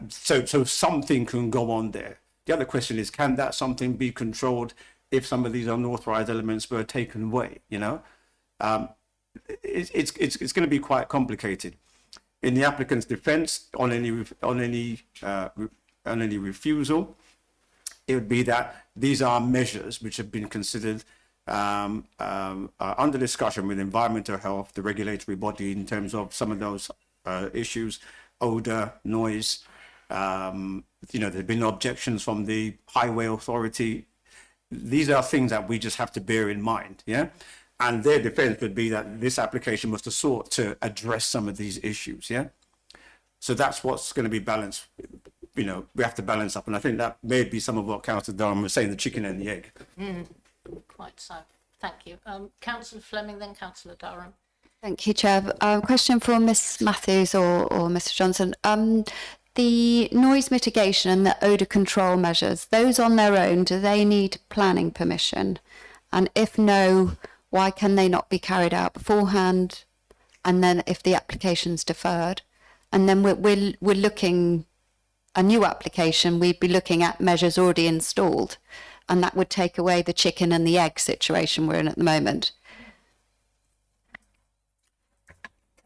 [SPEAKER 13] so something can go on there. The other question is, can that something be controlled if some of these unauthorized elements were taken away? It's going to be quite complicated. In the applicant's defence, on any refusal, it would be that these are measures which have been considered under discussion with environmental health, the regulatory body, in terms of some of those issues, odour, noise. There have been objections from the highway authority. These are things that we just have to bear in mind, yeah? And their defence would be that this application was to address some of these issues, yeah? So that's what's going to be balanced. We have to balance up. And I think that may be some of what Councillor Durham was saying, the chicken and the egg.
[SPEAKER 2] Quite so. Thank you. Councillor Fleming, then Councillor Durham.
[SPEAKER 4] Thank you, Chair. Question for Ms Matthews or Mr Johnson. The noise mitigation and the odour control measures, those on their own, do they need planning permission? And if no, why can they not be carried out beforehand? And then if the application's deferred? And then we're looking, a new application, we'd be looking at measures already installed. And that would take away the chicken and the egg situation we're in at the moment.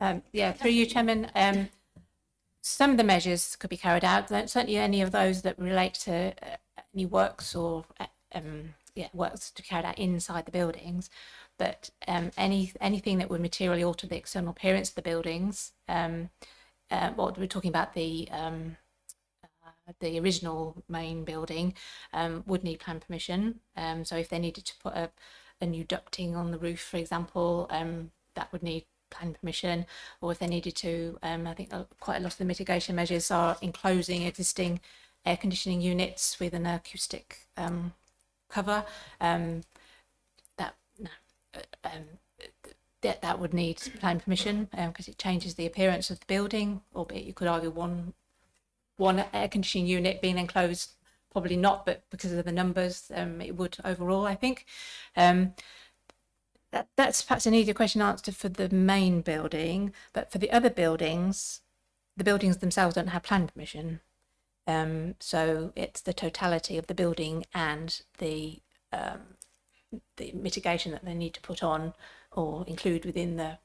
[SPEAKER 5] Through you, Chairman. Some of the measures could be carried out. Certainly, any of those that relate to any works or works to carry out inside the buildings. But anything that would materially alter the external appearance of the buildings. What we're talking about, the original main building would need plan permission. So if they needed to put a new ducting on the roof, for example, that would need plan permission. Or if they needed to, I think quite a lot of the mitigation measures are enclosing existing air conditioning units with an acoustic cover. That would need plan permission because it changes the appearance of the building. Albeit you could argue one air conditioning unit being enclosed, probably not, but because of the numbers, it would overall, I think. That's perhaps an easier question answered for the main building, but for the other buildings, the buildings themselves don't have plan permission. So it's the totality of the building and the mitigation that they need to put on or include within the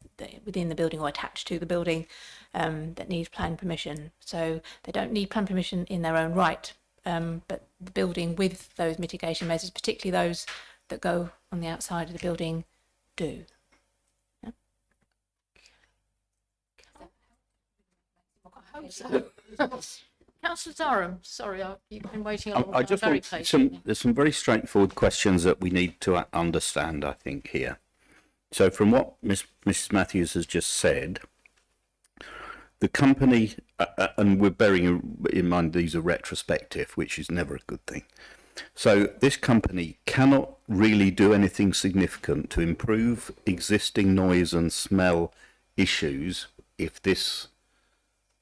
[SPEAKER 5] building or attached to the building that needs plan permission. So they don't need plan permission in their own right, but the building with those mitigation measures, particularly those that go on the outside of the building, do. Yeah.
[SPEAKER 2] I hope so. Councillor Durham, sorry, you've been waiting a long time.
[SPEAKER 3] I just
[SPEAKER 2] very
[SPEAKER 3] want
[SPEAKER 2] patiently.
[SPEAKER 3] there's some very straightforward questions that we need to understand, I think, here. So from what Mrs. Matthews has just said, the company, and we're bearing in mind these are retrospective, which is never a good thing. So this company cannot really do anything significant to improve existing noise and smell issues if this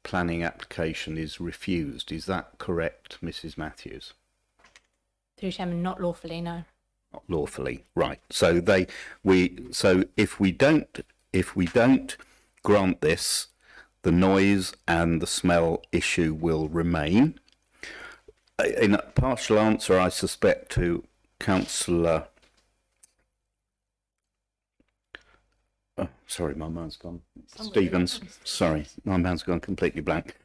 [SPEAKER 3] planning application is refused. Is that correct, Mrs. Matthews?
[SPEAKER 5] Through Chairman, not lawfully, no.
[SPEAKER 3] Not lawfully, right? So if we don't grant this, the noise and the smell issue will remain. In a partial answer, I suspect, to Councillor. Oh, sorry, my mind's gone. Stevens. Sorry, my mind's gone completely blank.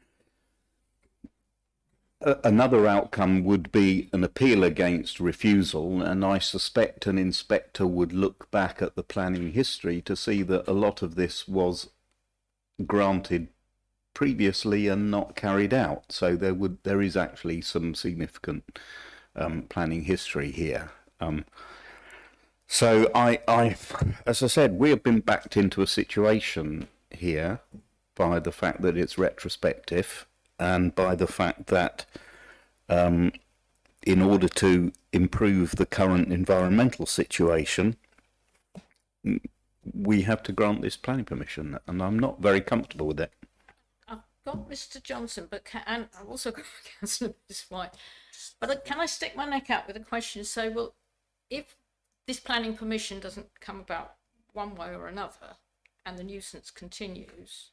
[SPEAKER 3] Another outcome would be an appeal against refusal, and I suspect an inspector would look back at the planning history to see that a lot of this was granted previously and not carried out. So there is actually some significant planning history here. So I, as I said, we have been backed into a situation here by the fact that it's retrospective, and by the fact that in order to improve the current environmental situation, we have to grant this planning permission, and I'm not very comfortable with it.
[SPEAKER 2] I've got Mr. Johnson, but and I've also got Councillor White. But can I stick my neck out with a question and say, well, if this planning permission doesn't come about one way or another, and the nuisance continues,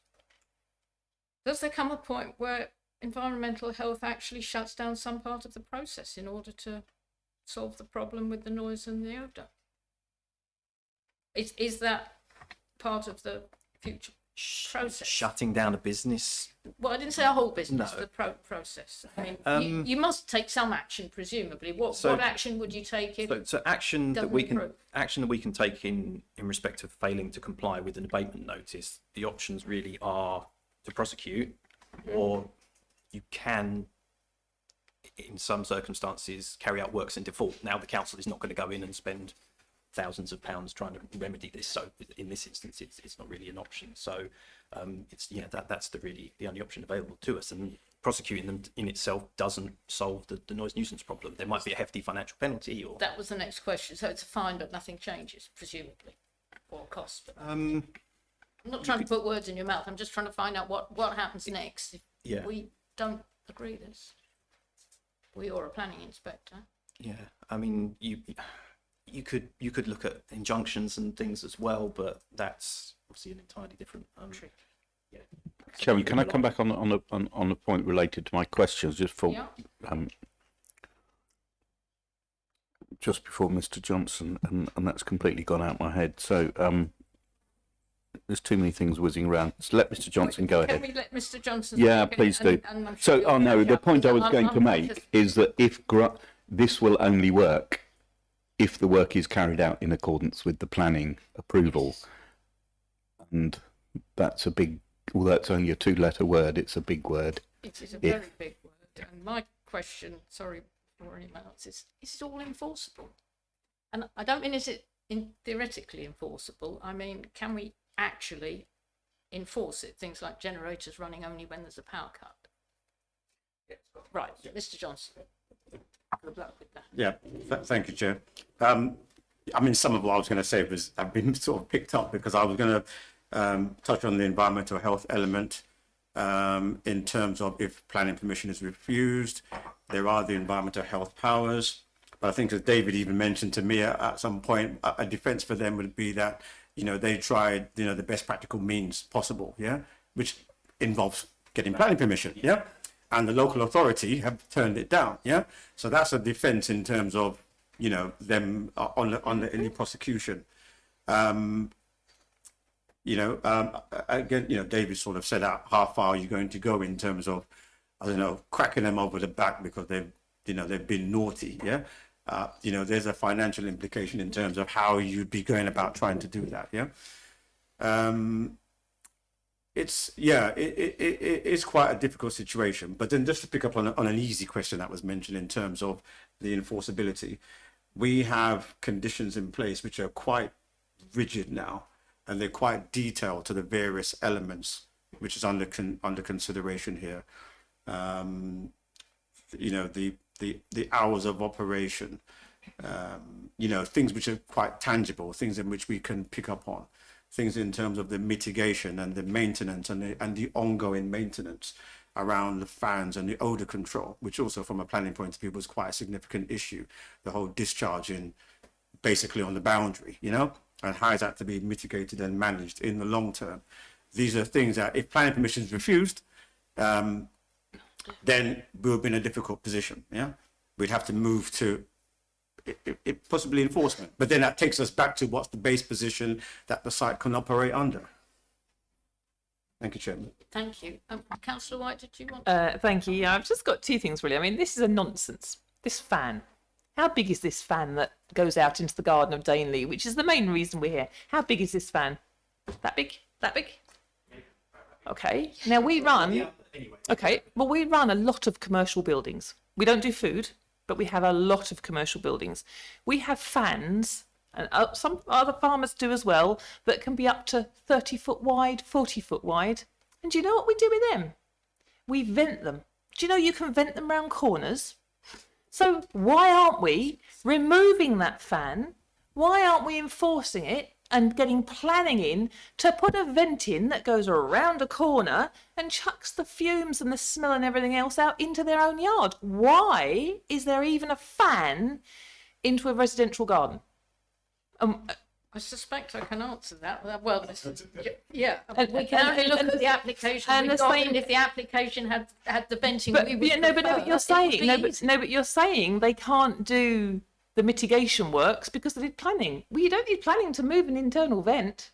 [SPEAKER 2] does there come a point where environmental health actually shuts down some part of the process in order to solve the problem with the noise and the odour? Is that part of the future process?
[SPEAKER 8] Shutting down a business?
[SPEAKER 2] Well, I didn't say a whole business,
[SPEAKER 8] No.
[SPEAKER 2] the process. I mean, you must take some action, presumably. What action would you take if
[SPEAKER 8] So action that
[SPEAKER 2] doesn't
[SPEAKER 8] we can
[SPEAKER 2] improve?
[SPEAKER 8] action that we can take in respect of failing to comply with an abatement notice, the options really are to prosecute, or you can, in some circumstances, carry out works in default. Now the council is not going to go in and spend thousands of pounds trying to remedy this. So in this instance, it's not really an option. So that's the only option available to us. And prosecuting them in itself doesn't solve the noise nuisance problem. There might be a hefty financial penalty, or
[SPEAKER 2] That was the next question. So it's a fine, but nothing changes, presumably, or cost. But I'm not trying to put words in your mouth. I'm just trying to find out what happens next if we don't agree this. We or a planning inspector.
[SPEAKER 8] Yeah, I mean, you could look at injunctions and things as well, but that's obviously an entirely different. Yeah.
[SPEAKER 3] Chairman, can I come back on a point related to my questions just for just before Mr. Johnson, and that's completely gone out my head. So there's too many things whizzing around. So let Mr. Johnson go ahead.
[SPEAKER 2] Can we let Mr. Johnson?
[SPEAKER 3] Yeah,
[SPEAKER 2] speak?
[SPEAKER 3] please do.
[SPEAKER 2] And I'm
[SPEAKER 3] So,
[SPEAKER 2] sure you'll
[SPEAKER 3] no,
[SPEAKER 2] catch
[SPEAKER 3] the
[SPEAKER 2] up,
[SPEAKER 3] point I
[SPEAKER 2] because
[SPEAKER 3] was going to make is that if this will only work if the work is carried out in accordance with the planning approval, and that's a big. Well, that's only a two-letter word. It's a big word.
[SPEAKER 2] It is a very big word. And my question, sorry for anyone else, is it all enforceable? And I don't mean is it theoretically enforceable. I mean, can we actually enforce it? Things like generators running only when there's a power cut. Right, Mr. Johnson. Good luck with that.
[SPEAKER 13] Yeah, thank you, Chair. I mean, some of what I was going to say I've been sort of picked up, because I was going to touch on the environmental health element in terms of if planning permission is refused, there are the environmental health powers. But I think, as David even mentioned to me at some point, a defence for them would be that, they tried, the best practical means possible, which involves getting planning permission, and the local authority have turned it down, so that's a defence in terms of, them on any prosecution. Again, David sort of said out how far are you going to go in terms of, I don't know, cracking them over the back because they've been naughty, there's a financial implication in terms of how you'd be going about trying to do that, it's quite a difficult situation. But then just to pick up on an easy question that was mentioned in terms of the enforceability, we have conditions in place which are quite rigid now, and they're quite detailed to the various elements which is under consideration here. The the hours of operation, you know, things which are quite tangible, things in which we can pick up on, things in terms of the mitigation and the maintenance and the ongoing maintenance around the fans and the odor control, which also from a planning point of view was quite a significant issue, the whole discharging basically on the boundary, you know, and how is that to be mitigated and managed in the long term. These are things that if planning permission is refused, then we'll be in a difficult position, yeah? We'd have to move to possibly enforcement, but then that takes us back to what's the base position that the site can operate under. Thank you, Chairman.
[SPEAKER 2] Thank you. Councillor White, did you want
[SPEAKER 9] Thank you. Yeah, I've just got two things really. I mean, this is a nonsense. This fan. How big is this fan that goes out into the garden of Daneley, which is the main reason we're here? How big is this fan? That big? That big? Okay. Now we run. Okay. Well, we run a lot of commercial buildings. We don't do food, but we have a lot of commercial buildings. We have fans, and some other farmers do as well, that can be up to 30-foot wide, 40-foot wide. And do you know what we do with them? We vent them. Do you know you can vent them round corners? So why aren't we removing that fan? Why aren't we enforcing it and getting planning in to put a vent in that goes around a corner and chucks the fumes and the smell and everything else out into their own yard? Why is there even a fan into a residential garden?
[SPEAKER 2] I suspect I can answer that. Well, yeah, we can only look at the application we've got, and if the application had the venting,
[SPEAKER 9] but,
[SPEAKER 2] we would
[SPEAKER 9] but you're saying but you're saying they can't do the mitigation works because they did planning. Well, you don't need planning to move an internal vent.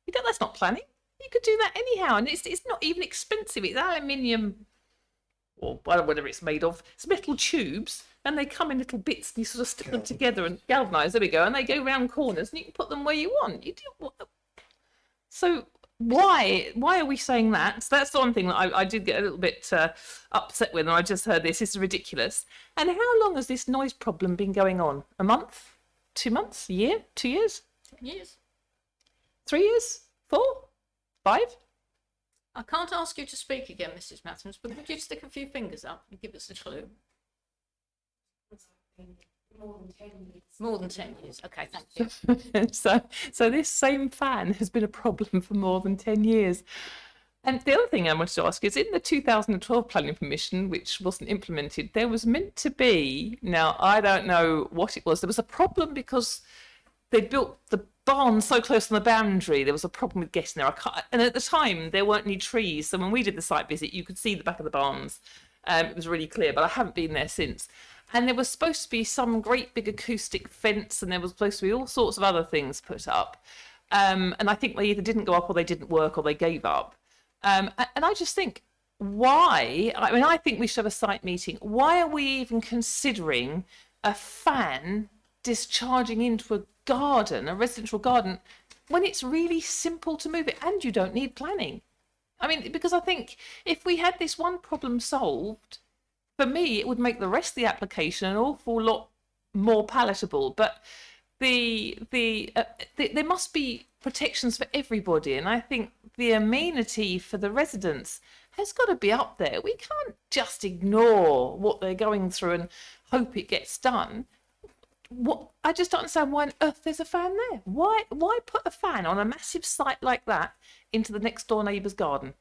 [SPEAKER 9] That's not planning. You could do that anyhow, and it's not even expensive. It's aluminium or whatever it's made of. It's metal tubes, and they come in little bits, and you sort of stick them together and galvanise. There we go, and they go round corners, and you can put them where you want. So why are we saying that? So that's the one thing that I did get a little bit upset with, and I just heard this. This is ridiculous. And how long has this noise problem been going on? A month? 2 months? A year? 2 years?
[SPEAKER 2] 10 years.
[SPEAKER 9] 3 years? 4? 5?
[SPEAKER 2] I can't ask you to speak again, Mrs. Matthews, but would you stick a few fingers up and give us a clue? More than 10 years. Okay, thank you.
[SPEAKER 9] So this same fan has been a problem for more than 10 years. And the other thing I wanted to ask is, in the 2012 planning permission, which wasn't implemented, there was meant to be, now I don't know what it was, there was a problem because they built the barn so close on the boundary, there was a problem with getting there. And at the time, there weren't any trees. So when we did the site visit, you could see the back of the barns. It was really clear, but I haven't been there since. And there was supposed to be some great big acoustic fence, and there was supposed to be all sorts of other things put up. And I think they either didn't go up or they didn't work or they gave up. And I just think, why? I mean, I think we should have a site meeting. Why are we even considering a fan discharging into a garden, a residential garden, when it's really simple to move it and you don't need planning? I mean, because I think if we had this one problem solved, for me, it would make the rest of the application an awful lot more palatable. But there must be protections for everybody, and I think the amenity for the residents has got to be up there. We can't just ignore what they're going through and hope it gets done. I just don't understand why on earth there's a fan there. Why put a fan on a massive site like that into the next door neighbour's garden?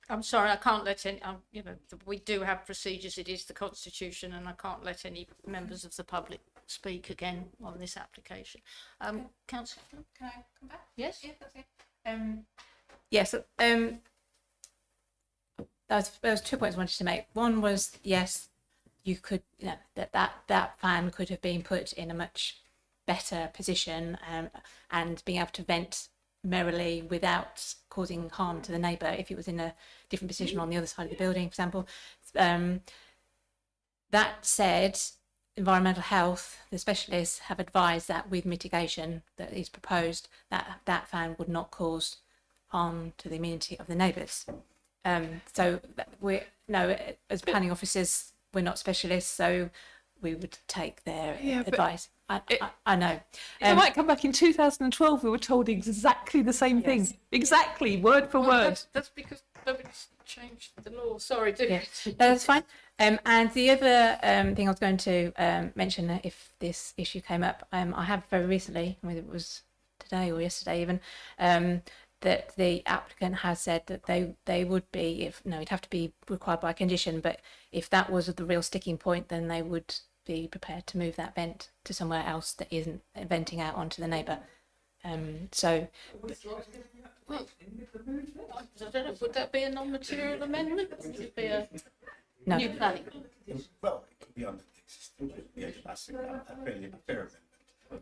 [SPEAKER 2] I'm sorry, I can't let any, we do have procedures, it is the Constitution, and I can't let any members of the public speak again on this application. Councillor, can I come back? Yes? Yeah, that's it.
[SPEAKER 5] Yes, there was 2 points I wanted to make. One was, yes, you could, that fan could have been put in a much better position and being able to vent merrily without causing harm to the neighbour if it was in a different position on the other side of the building, for example. That said, environmental health, the specialists have advised that with mitigation that is proposed, that fan would not cause harm to the amenity of the neighbours. So as planning officers, we're not specialists, so we would take their advice. I know.
[SPEAKER 9] I might come back in 2012. We were told exactly the same thing, exactly word for word.
[SPEAKER 2] That's because Let's change the law. Sorry, do
[SPEAKER 5] Yeah, no, that's fine. And the other thing I was going to mention, if this issue came up, I have very recently, I mean, it was today or yesterday even, that the applicant has said that they would be, if no, it'd have to be required by condition, but if that was the real sticking point, then they would be prepared to move that vent to somewhere else that isn't venting out onto the neighbour. So,
[SPEAKER 2] well, I don't know, would that be a non-material amendment? Or would it be a
[SPEAKER 5] no.
[SPEAKER 2] new planning?
[SPEAKER 13] Well, it could be under the existing, that's a fair amendment.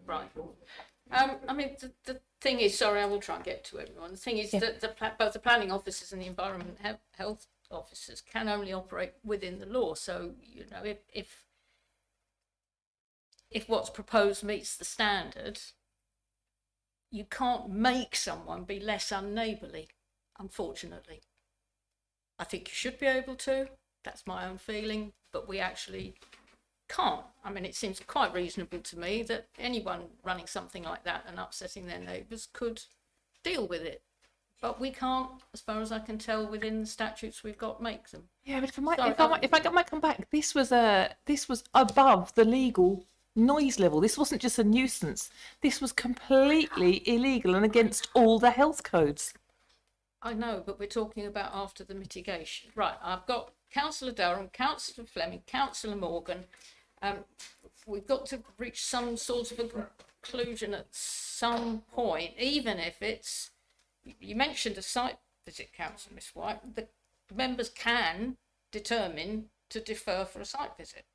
[SPEAKER 2] Right. I mean, the thing is, sorry, I will try and get to everyone. The thing is that both the planning officers and the environment health officers can only operate within the law. So, you know, if what's proposed meets the standard, you can't make someone be less unneighbourly, unfortunately. I think you should be able to. That's my own feeling, but we actually can't. I mean, it seems quite reasonable to me that anyone running something like that and upsetting their neighbours could deal with it. But we can't, as far as I can tell, within the statutes we've got, make them.
[SPEAKER 9] Yeah, but if I might come back, this was above the legal noise level. This wasn't just a nuisance. This was completely illegal and against all the health codes.
[SPEAKER 2] I know, but we're talking about after the mitigation. Right, I've got Councillor Durham, Councillor Fleming, Councillor Morgan. We've got to reach some sort of a conclusion at some point, even if it's, you mentioned a site visit, Councillor Miss White. The members can determine to defer for a site visit.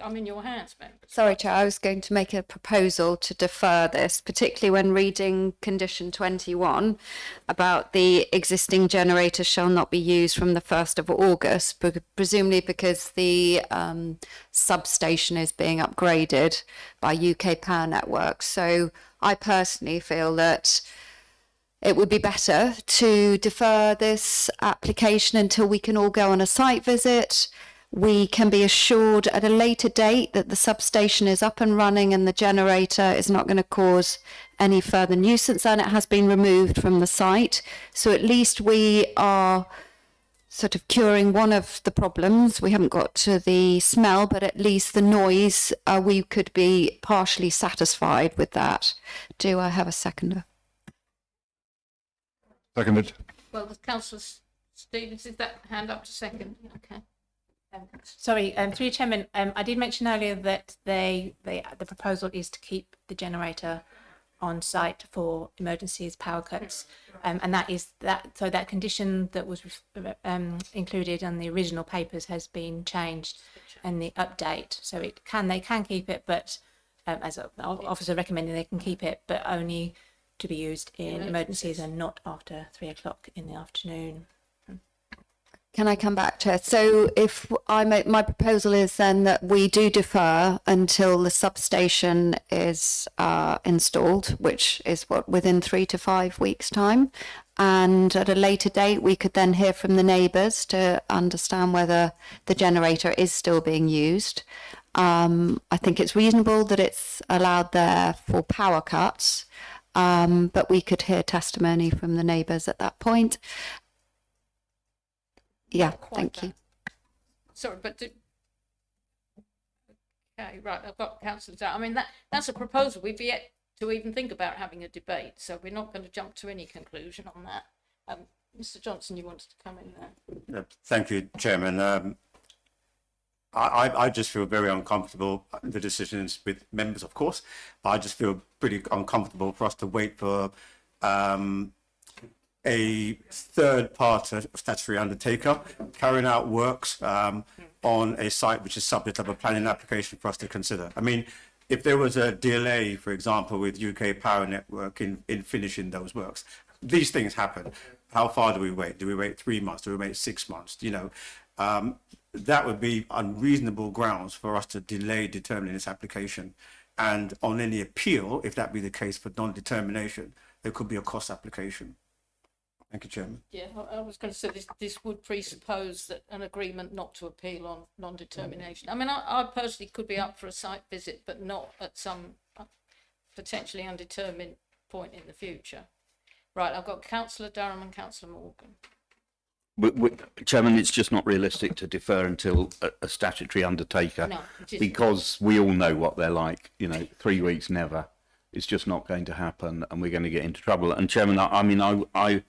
[SPEAKER 2] I'm in your hands, members.
[SPEAKER 4] Sorry, Chair, I was going to make a proposal to defer this, particularly when reading condition 21 about the existing generator shall not be used from the 1st of August, presumably because the substation is being upgraded by UK Power Networks. So I personally feel that it would be better to defer this application until we can all go on a site visit. We can be assured at a later date that the substation is up and running and the generator is not going to cause any further nuisance, and it has been removed from the site. So at least we are sort of curing one of the problems. We haven't got to the smell, but at least the noise, we could be partially satisfied with that. Do I have a seconder?
[SPEAKER 12] Seconded.
[SPEAKER 2] Well, the Councillor Stevens, is that hand up to second? Okay.
[SPEAKER 5] Sorry, through you, Chairman, I did mention earlier that the proposal is to keep the generator on site for emergencies, power cuts, and that is that. So that condition that was included on the original papers has been changed, and the update. So they can keep it, but as an officer recommending they can keep it, but only to be used in emergencies and not after 3 o'clock in the afternoon.
[SPEAKER 4] Can I come back to it? So if I make my proposal is then that we do defer until the substation is installed, which is within 3 to 5 weeks time. And at a later date, we could then hear from the neighbours to understand whether the generator is still being used. I think it's reasonable that it's allowed there for power cuts, but we could hear testimony from the neighbours at that point. Yeah, thank you.
[SPEAKER 2] Sorry, but okay, right, I've got councillors out. I mean, that's a proposal. We've yet to even think about having a debate, so we're not going to jump to any conclusion on that. Mr. Johnson, you wanted to come in there.
[SPEAKER 13] Thank you, Chairman. I just feel very uncomfortable, the decisions with members, of course, but I just feel pretty uncomfortable for us to wait for a third-party statutory undertaker carrying out works on a site which is subject of a planning application for us to consider. I mean, if there was a delay, for example, with UK Power Network in finishing those works, these things happen. How far do we wait? Do we wait 3 months? Do we wait 6 months? You know, that would be unreasonable grounds for us to delay determining this application. And on any appeal, if that be the case for non-determination, there could be a cost application. Thank you, Chairman.
[SPEAKER 2] Yeah, I was going to say this would presuppose that an agreement not to appeal on non-determination. I mean, I personally could be up for a site visit, but not at some potentially undetermined point in the future. Right, I've got Councillor Durham and Councillor Morgan.
[SPEAKER 3] Chairman, it's just not realistic to defer until a statutory undertaker,
[SPEAKER 2] No, it isn't.
[SPEAKER 3] because we all know what they're like. 3 weeks never. It's just not going to happen, and we're going to get into trouble. And Chairman, I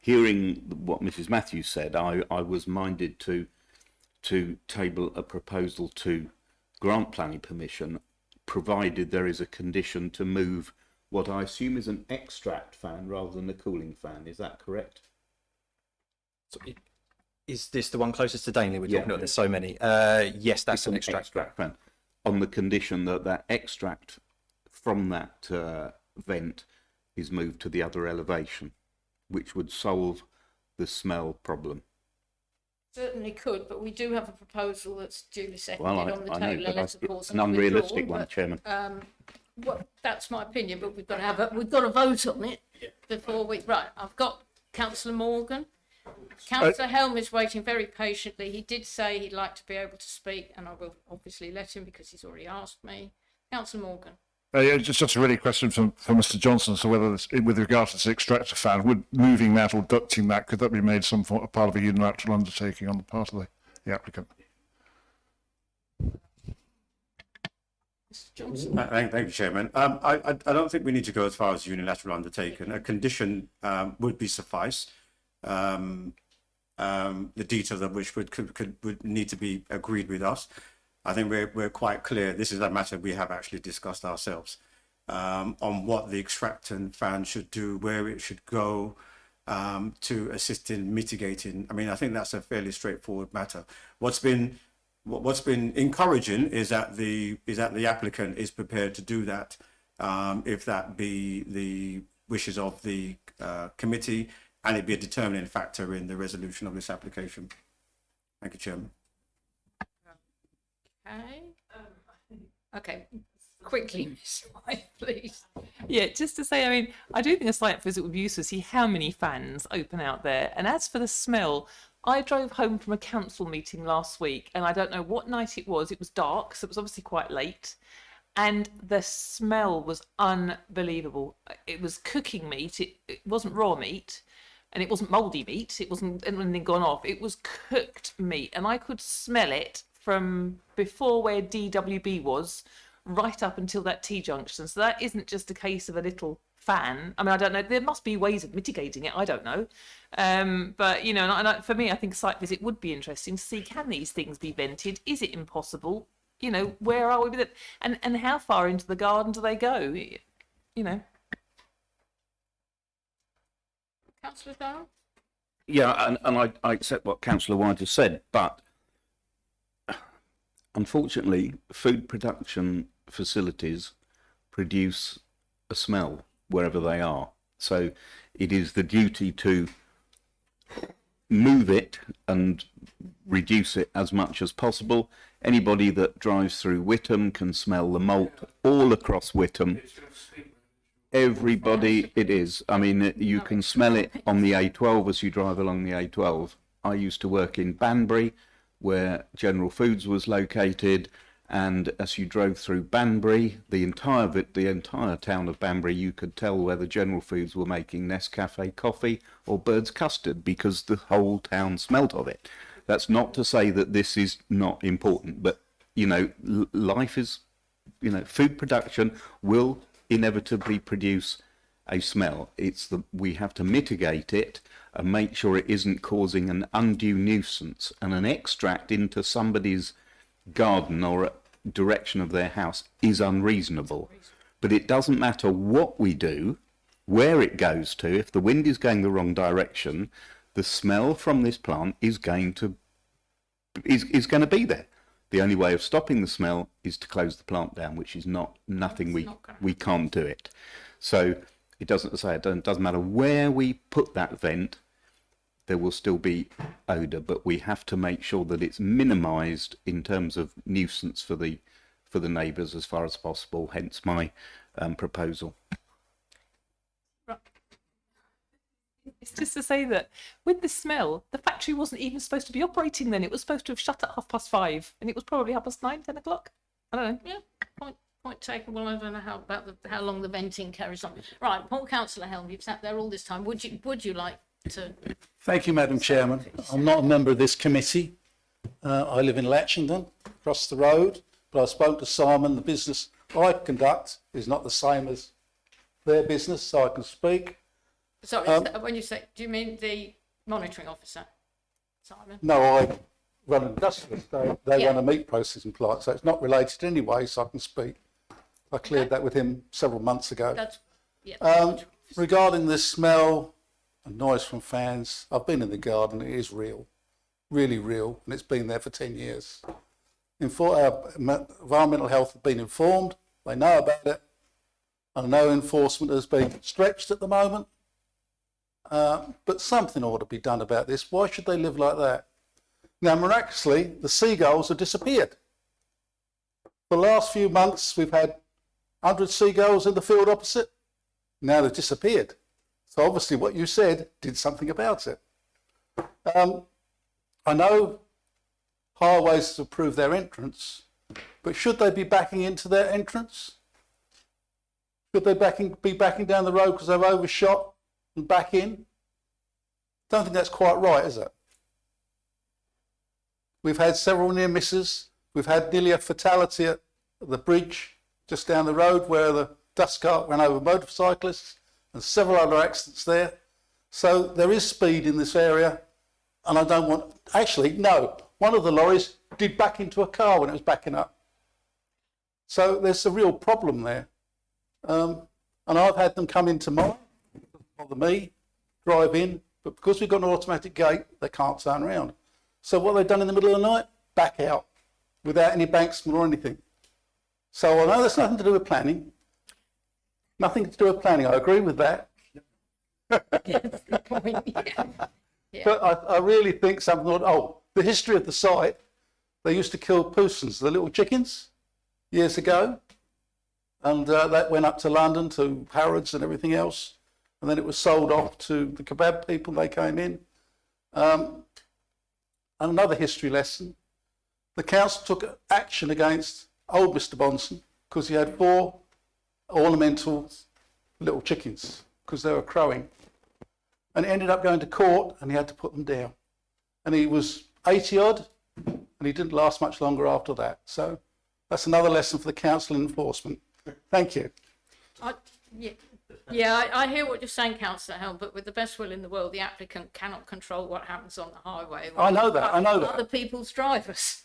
[SPEAKER 3] hearing what Mrs. Matthews said, I was minded to table a proposal to grant planning permission, provided there is a condition to move what I assume is an extract fan rather than a cooling fan. Is that correct?
[SPEAKER 8] So is this the one closest to Dainley we're talking about? There's so many. Yes, that's an extract
[SPEAKER 3] fan. On the condition that extract from that vent is moved to the other elevation, which would solve the smell problem.
[SPEAKER 2] Certainly could, but we do have a proposal that's duly seconded
[SPEAKER 3] Well,
[SPEAKER 2] on the
[SPEAKER 3] I
[SPEAKER 2] table,
[SPEAKER 3] know, but
[SPEAKER 2] unless of course
[SPEAKER 3] it's an unrealistic one, Chairman.
[SPEAKER 2] Well, that's my opinion, but we've got to vote on it before we. Right, I've got Councillor Morgan. Councillor Helm is waiting very patiently. He did say he'd like to be able to speak, and I will obviously let him because he's already asked me. Councillor Morgan.
[SPEAKER 12] Yeah, just a really question for Mr. Johnson. So whether this, with regard to this extractor fan, would moving that or ducting that, could that be made some part of a unilateral undertaking on the part of the applicant?
[SPEAKER 2] Mr. Johnson.
[SPEAKER 13] Thank you, Chairman. I don't think we need to go as far as unilateral undertaking. A condition would be suffice. The details of which would need to be agreed with us. I think we're quite clear. This is a matter we have actually discussed ourselves on what the extractant fan should do, where it should go to assist in mitigating. I mean, I think that's a fairly straightforward matter. What's been encouraging is that the applicant is prepared to do that, if that be the wishes of the committee, and it be a determining factor in the resolution of this application. Thank you, Chairman.
[SPEAKER 2] Okay, quickly, Miss White, please.
[SPEAKER 9] Yeah, just to say, I mean, I do think a site visit would be useful to see how many fans open out there. And as for the smell, I drove home from a council meeting last week, and I don't know what night it was. It was dark, so it was obviously quite late. And the smell was unbelievable. It was cooking meat. It wasn't raw meat, and it wasn't mouldy meat. It wasn't anything gone off. It was cooked meat, and I could smell it from before where DWB was right up until that T-junction. So that isn't just a case of a little fan. I mean, I don't know. There must be ways of mitigating it. I don't know. But, you know, and for me, I think a site visit would be interesting to see, can these things be vented? Is it impossible? You know, where are we with it? And how far into the garden do they go? You know.
[SPEAKER 2] Councillor Dow?
[SPEAKER 3] Yeah, and I accept what Councillor White has said, but unfortunately, food production facilities produce a smell wherever they are. So it is the duty to move it and reduce it as much as possible. Anybody that drives through Wickham can smell the malt all across Wickham. Everybody, it is. I mean, you can smell it on the A12 as you drive along the A12. I used to work in Banbury, where General Foods was located, and as you drove through Banbury, the entire town of Banbury, you could tell whether General Foods were making Nescafe coffee or Bird's custard, because the whole town smelt of it. That's not to say that this is not important, but, you know, life is, you know, food production will inevitably produce a smell. We have to mitigate it and make sure it isn't causing an undue nuisance, and an extract into somebody's garden or direction of their house is unreasonable. But it doesn't matter what we do, where it goes to. If the wind is going the wrong direction, the smell from this plant is going to be there. The only way of stopping the smell is to close the plant down, which is nothing we can't do it. So it doesn't matter where we put that vent, there will still be odour, but we have to make sure that it's minimised in terms of nuisance for the neighbours as far as possible. Hence my proposal.
[SPEAKER 9] It's just to say that with the smell, the factory wasn't even supposed to be operating then. It was supposed to have shut at 5:30, and it was probably 9:30, 10 o'clock. I don't know.
[SPEAKER 2] Yeah, point taken. Well, I don't know how long the venting carries on. Right, Paul Councillor Helm, you've sat there all this time. Would you like to
[SPEAKER 15] Thank you, Madam Chairman. I'm not a member of this committee. I live in Latchingdon, across the road, but I spoke to Simon. The business I conduct is not the same as their business, so I can speak.
[SPEAKER 2] Sorry, when you say, do you mean the monitoring officer, Simon?
[SPEAKER 15] No, I run an industrial estate. They
[SPEAKER 2] Yeah.
[SPEAKER 15] run a meat processing plant, so it's not related anyway, so I can speak. I cleared that with him several months ago.
[SPEAKER 2] That's, yeah.
[SPEAKER 15] Regarding the smell and noise from fans, I've been in the garden. It is real, really real, and it's been there for 10 years. Environmental health have been informed. They know about it. I know enforcement has been stretched at the moment. But something ought to be done about this. Why should they live like that? Now, miraculously, the seagulls have disappeared. For the last few months, we've had 100 seagulls in the field opposite. Now they've disappeared. So obviously what you said did something about it. I know highways have approved their entrance, but should they be backing into their entrance? Should they be backing down the road because they've overshot and back in? Don't think that's quite right, is it? We've had several near misses. We've had nearly a fatality at the bridge just down the road where the dust cart ran over motorcyclists, and several other accidents there. So there is speed in this area, and I don't want... Actually, no, one of the lorries did back into a car when it was backing up. So there's a real problem there. And I've had them come into mine, bother me, drive in, but because we've got an automatic gate, they can't turn around. So what they've done in the middle of the night, back out, without any banksman or anything. So I know there's nothing to do with planning. Nothing to do with planning, I agree with that.
[SPEAKER 2] That's the point, yeah. Yeah.
[SPEAKER 15] But I really think something like, the history of the site, they used to kill pousins, the little chickens, years ago. And that went up to London, to Harrods and everything else. And then it was sold off to the kebab people, they came in. And another history lesson, the council took action against old Mr. Bonson because he had 4 ornamental little chickens because they were crowing. And it ended up going to court and he had to put them down. And he was 80 odd and he didn't last much longer after that. So that's another lesson for the council and enforcement. Thank you.
[SPEAKER 2] I hear what you're saying, Councillor Helm, but with the best will in the world, the applicant cannot control what happens on the highway.
[SPEAKER 15] I know that.
[SPEAKER 2] Other people's drivers.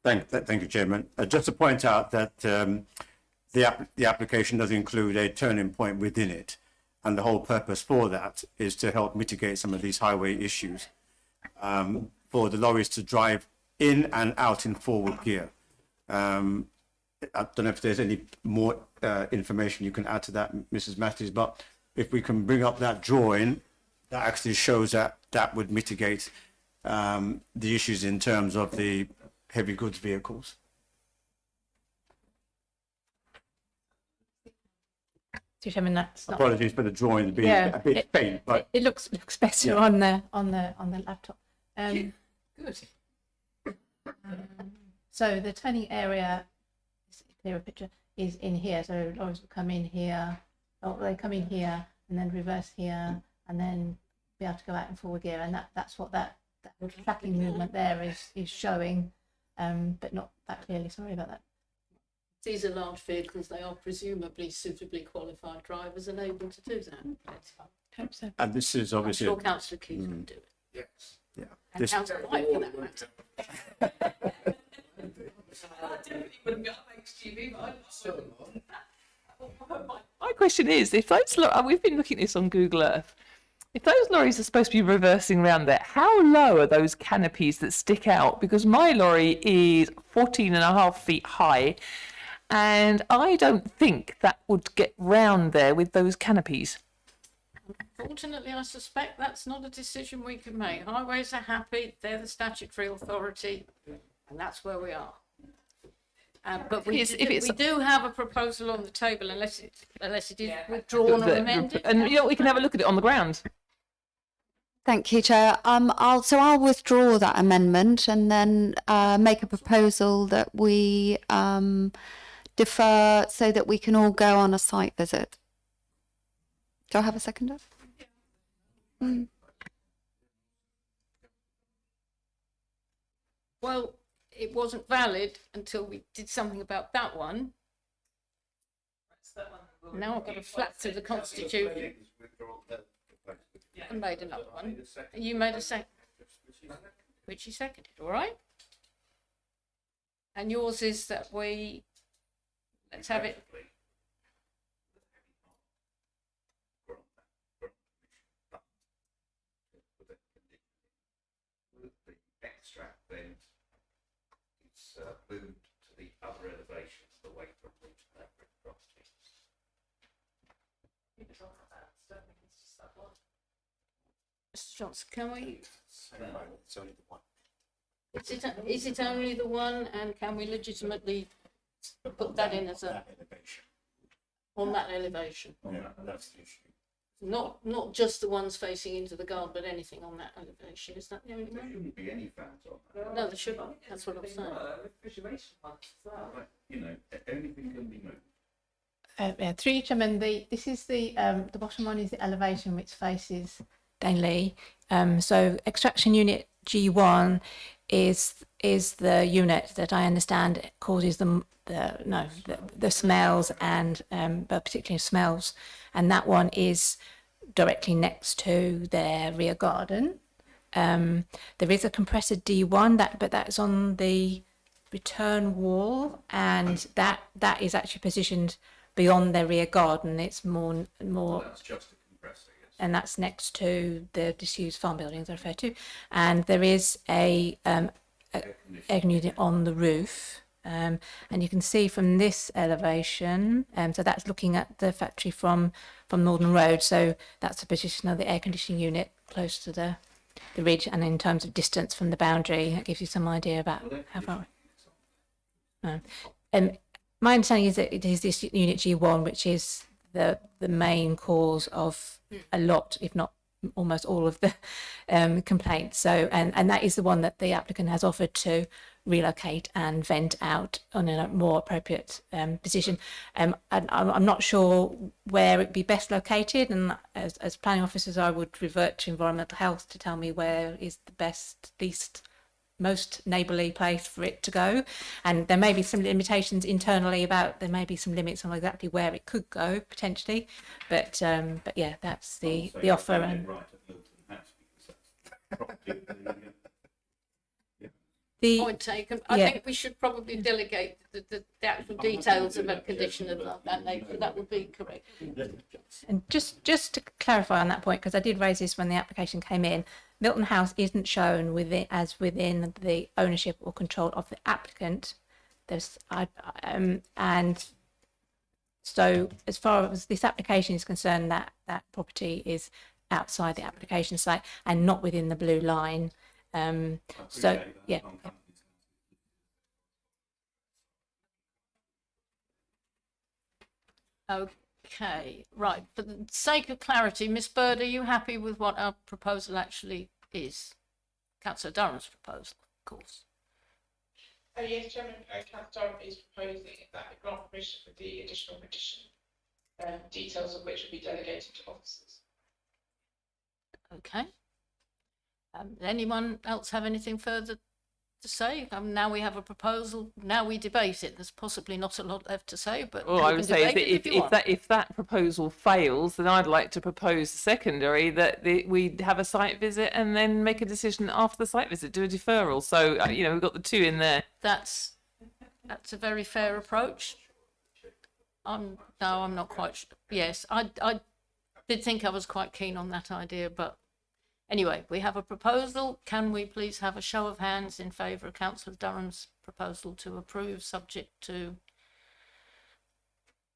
[SPEAKER 13] Thank you, Chairman. Just to point out that the application does include a turning point within it, and the whole purpose for that is to help mitigate some of these highway issues for the lorries to drive in and out in forward gear. I don't know if there's any more information you can add to that, Mrs. Matthews, but if we can bring up that drawing, that actually shows that would mitigate the issues in terms of the heavy goods vehicles.
[SPEAKER 5] That's not...
[SPEAKER 13] Apologies for the drawing being a bit faint, but
[SPEAKER 5] it looks better on the laptop.
[SPEAKER 2] Good.
[SPEAKER 5] So the turning area, clearer picture, is in here. So lorries will come in here, or they come in here and then reverse here, and then be able to go out in forward gear. And that's what that tracking movement there is showing, but not that clearly. Sorry about that.
[SPEAKER 2] These are large vehicles. They are presumably suitably qualified drivers and able to do that.
[SPEAKER 5] Hope so.
[SPEAKER 13] and this is obviously
[SPEAKER 2] I'm sure Councillor Keys can do it.
[SPEAKER 11] Yes.
[SPEAKER 13] yeah.
[SPEAKER 2] And
[SPEAKER 13] This,
[SPEAKER 2] Councillor White for that matter.
[SPEAKER 9] My question is, if those we've been looking at this on Google Earth, if those lorries are supposed to be reversing around there, how low are those canopies that stick out? Because my lorry is 14.5 feet high, and I don't think that would get round there with those canopies.
[SPEAKER 2] Fortunately, I suspect that's not a decision we can make. Highways are happy, they're the statutory authority, and that's where we are. But we do have a proposal on the table, unless it is withdrawn or amended.
[SPEAKER 9] And we can have a look at it on the ground.
[SPEAKER 4] Thank you, Chair. I'll withdraw that amendment and then make a proposal that we defer so that we can all go on a site visit. Do I have a seconder?
[SPEAKER 2] Well, it wasn't valid until we did something about that one. Now I've got to flap through the Constitution and made another one. You made a second, which you seconded, all right? And yours is that let's have it.
[SPEAKER 3] Extract then it's moved to the other elevations away from the property.
[SPEAKER 2] Mr. Johnson, can we?
[SPEAKER 8] It's only the one.
[SPEAKER 2] Is it only the one, and can we legitimately put that in as a on that elevation?
[SPEAKER 13] That's the issue.
[SPEAKER 2] Not just the ones facing into the garden, but anything on that elevation. Is that the only
[SPEAKER 3] There
[SPEAKER 2] one?
[SPEAKER 3] shouldn't be any fans on that.
[SPEAKER 2] No, there shouldn't. That's what I'm saying.
[SPEAKER 3] But, you know, anything can be moved.
[SPEAKER 5] Through you, Chairman, this is the bottom one is the elevation which faces Daneley. So extraction unit G1 is the unit that I understand causes the smells and but particularly smells, and that one is directly next to their rear garden. There is a compressor D1 but that's on the return wall, and that is actually positioned beyond their rear garden. It's more.
[SPEAKER 3] That's just a compressor, yes.
[SPEAKER 5] And that's next to the disused farm buildings I referred to, and there is a egg unit on the roof, and you can see from this elevation, so that's looking at the factory from Maldon Road, so that's the position of the air conditioning unit close to the ridge, and in terms of distance from the boundary, that gives you some idea about how far. My understanding is that it is this unit G1 which is the main cause of a lot, if not almost all of the complaints. So, and that is the one that the applicant has offered to relocate and vent out on a more appropriate position. And I'm not sure where it'd be best located, and as planning officers I would revert to environmental health to tell me where is the best, most neighbourly place for it to go, and there may be some limitations internally there may be some limits on exactly where it could go potentially, but yeah, that's the offer. And
[SPEAKER 3] Right at Milton House, because that's property.
[SPEAKER 5] the
[SPEAKER 2] Point taken. I think we should probably delegate the actual details of the condition of that neighbourhood. That would be correct.
[SPEAKER 5] And just to clarify on that point, because I did raise this when the application came in, Milton House isn't shown within the ownership or control of the applicant. And so as far as this application is concerned, that property is outside the application site and not within the blue line. So yeah.
[SPEAKER 2] Okay, right. For the sake of clarity, Miss Bird, are you happy with what our proposal actually is? Councillor Durham's proposal, of course.
[SPEAKER 1] Yes, Chairman, Councillor Durham is proposing that we grant permission for the additional condition, details of which will be delegated to officers.
[SPEAKER 2] Okay. Does anyone else have anything further to say? Now we have a proposal. Now we debate it. There's possibly not a lot left to say, but
[SPEAKER 9] All I would say is that if that proposal fails, then I'd like to propose secondary that we have a site visit and then make a decision after the site visit, do a deferral. So we've got the two in there.
[SPEAKER 2] That's a very fair approach. I'm not quite sure. Yes, I did think I was quite keen on that idea, but anyway, we have a proposal. Can we please have a show of hands in favour of Councillor Durham's proposal to approve, subject to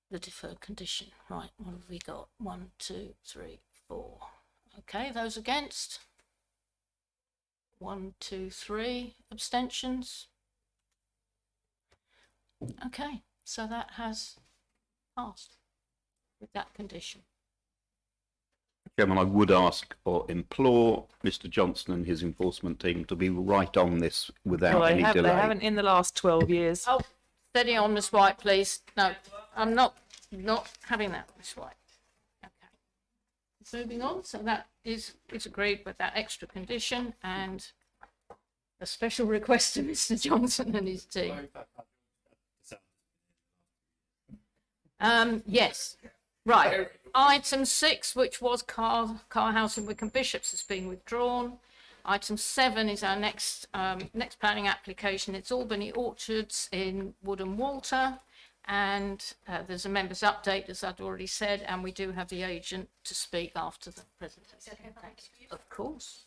[SPEAKER 2] the deferred condition? Right, what have we got? 1, 2, 3, 4. Okay, those against? 1, 2, 3. Abstentions? Okay, so that has passed with that condition.
[SPEAKER 3] Chairman, I would ask or implore Mr. Johnson and his enforcement team to be right on this without any delay.
[SPEAKER 9] They haven't in the last 12 years.
[SPEAKER 2] Oh, steady on, Miss White, please. No, I'm not having that, Miss White. Okay. moving on. So that is agreed with that extra condition and a special request to Mr. Johnson and his team. Yes. Right. Item 6, which was Carr House in Wickham Bishops, has been withdrawn. Item 7 is our next planning application. It's Albany Orchards in Woodham Walter. And there's a members update, as I'd already said, and we do have the agent to speak after the presentation. Of course.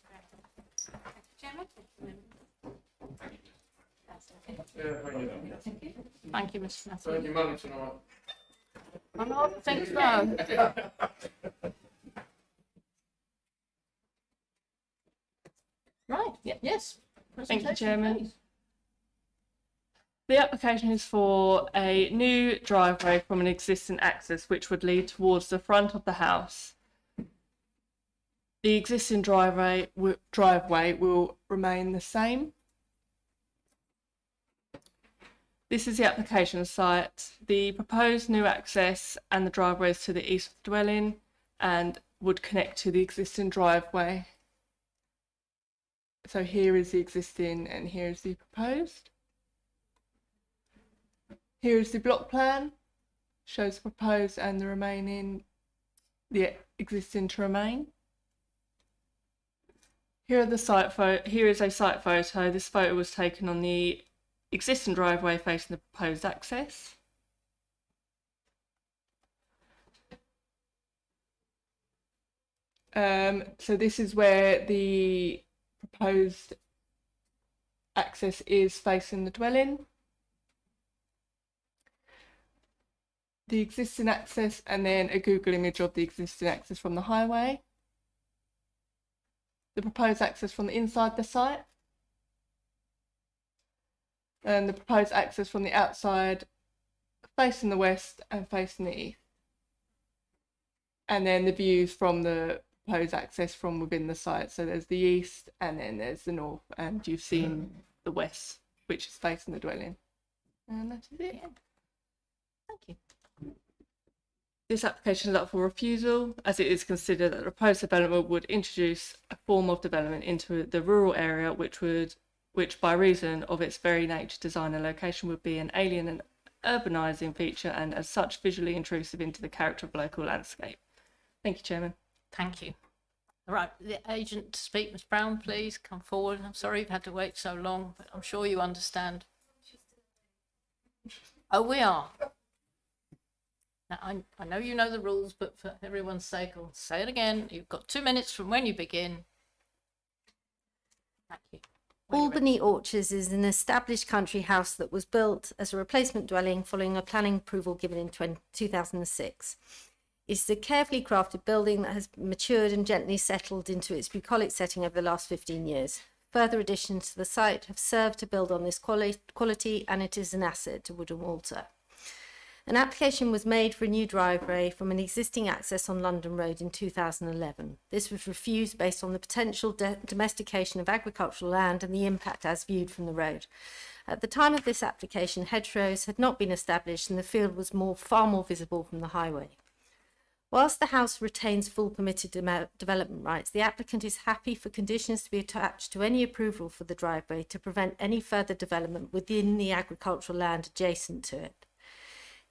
[SPEAKER 2] Thank you, Mr. Matthews.
[SPEAKER 11] Earn your money tonight.
[SPEAKER 2] I don't think so. Right, yes.
[SPEAKER 9] Thank you,
[SPEAKER 2] Presentation,
[SPEAKER 9] Chairman.
[SPEAKER 2] please.
[SPEAKER 9] The application is for a new driveway from an existing access which would lead towards the front of the house. The existing driveway will remain the same. This is the application site. The proposed new access and the driveway is to the east of the dwelling and would connect to the existing driveway. So here is the existing and here is the proposed. Here is the block plan, shows the proposed and the remaining, the existing to remain. Here are the site here is a site photo. This photo was taken on the existing driveway facing the proposed access. So this is where the proposed access is facing the dwelling. The existing access and then a Google image of the existing access from the highway. The proposed access from the inside the site. And the proposed access from the outside facing the west and facing the east. And then the views from the proposed access from within the site. So there's the east and then there's the north and you've seen the west, which is facing the dwelling. And that is it.
[SPEAKER 2] Thank you.
[SPEAKER 9] This application is up for refusal as it is considered that the proposed development would introduce a form of development into the rural area which by reason of its very nature, design and location would be an alien and urbanising feature and as such visually intrusive into the character of local landscape. Thank you, Chairman.
[SPEAKER 2] Thank you. All right, the agent to speak, Ms. Brown, please come forward. I'm sorry you've had to wait so long, but I'm sure you understand. Oh, we are. Now, I know you know the rules, but for everyone's sake, I'll say it again. You've got 2 minutes from when you begin. Thank you.
[SPEAKER 16] Albany Orchards is an established country house that was built as a replacement dwelling following a planning approval given in 2006. It's a carefully crafted building that has matured and gently settled into its bucolic setting over the last 15 years. Further additions to the site have served to build on this quality, and it is an asset to Woodham Walter. An application was made for a new driveway from an existing access on London Road in 2011. This was refused based on the potential domestication of agricultural land and the impact as viewed from the road. At the time of this application, hedgerows had not been established and the field was far more visible from the highway. Whilst the house retains full permitted development rights, the applicant is happy for conditions to be attached to any approval for the driveway to prevent any further development within the agricultural land adjacent to it.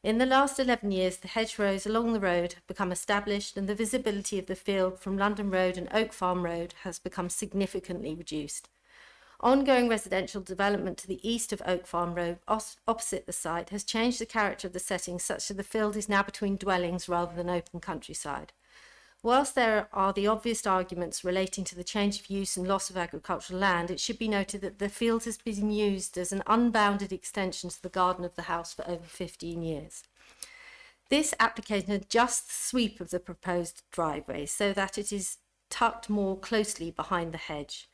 [SPEAKER 16] In the last 11 years, the hedgerows along the road have become established and the visibility of the field from London Road and Oak Farm Road has become significantly reduced. Ongoing residential development to the east of Oak Farm Road, opposite the site, has changed the character of the setting such that the field is now between dwellings rather than open countryside. Whilst there are the obvious arguments relating to the change of use and loss of agricultural land, it should be noted that the field has been used as an unbounded extension to the garden of the house for over 15 years. This application adjusts the sweep of the proposed driveway so that it is tucked more closely behind the hedge.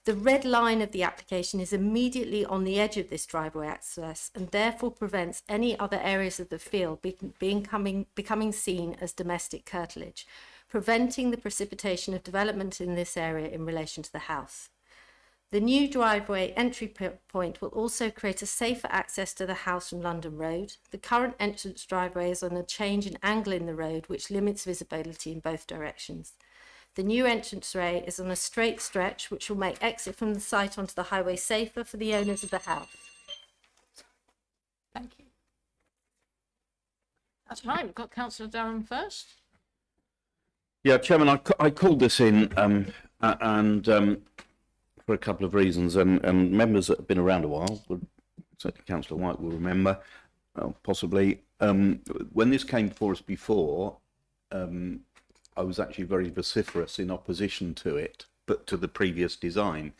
[SPEAKER 16] The red line of the application is immediately on the edge of this driveway access and therefore prevents any other areas of the field becoming seen as domestic curtilage, preventing the precipitation of development in this area in relation to the house. The new driveway entry point will also create a safer access to the house from London Road. The current entrance driveway is on a change in angle in the road which limits visibility in both directions. The new entranceway is on a straight stretch, which will make exit from the site onto the highway safer for the owners of the house.
[SPEAKER 2] Thank you. That's right. We've got Councillor Durham first.
[SPEAKER 3] Yeah, Chairman, I called this in for a couple of reasons, and members that have been around a while, certainly Councillor White will remember, possibly, when this came before us before, I was actually very vociferous in opposition to it, but to the previous design.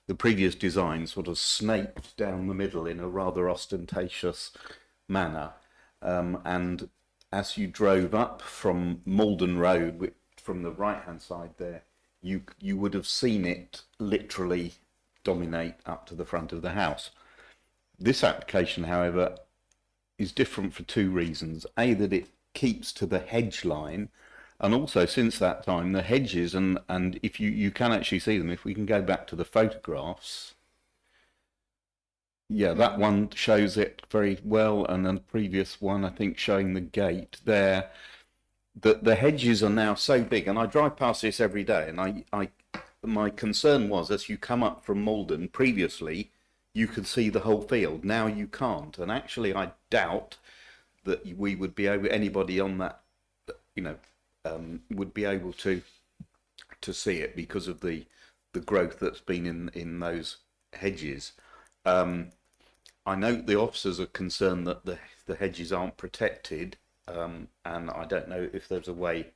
[SPEAKER 3] The previous design sort of snaked down the middle in a rather ostentatious manner, and as you drove up from Maldon Road, from the right-hand side there, you would have seen it literally dominate up to the front of the house. This application, however, is different for two reasons. A, that it keeps to the hedge line, and also since that time the hedges, and if you can actually see them, if we can go back to the photographs, yeah, that one shows it very well, and then the previous one I think showing the gate there, that the hedges are now so big, and I drive past this every day, and my concern was, as you come up from Maldon, previously you could see the whole field, now you can't, and actually I doubt that we would be able, anybody on that, you know, would be able to see it because of the growth that's been in those hedges. I know the officers are concerned that the hedges aren't protected, and I don't know if there's a way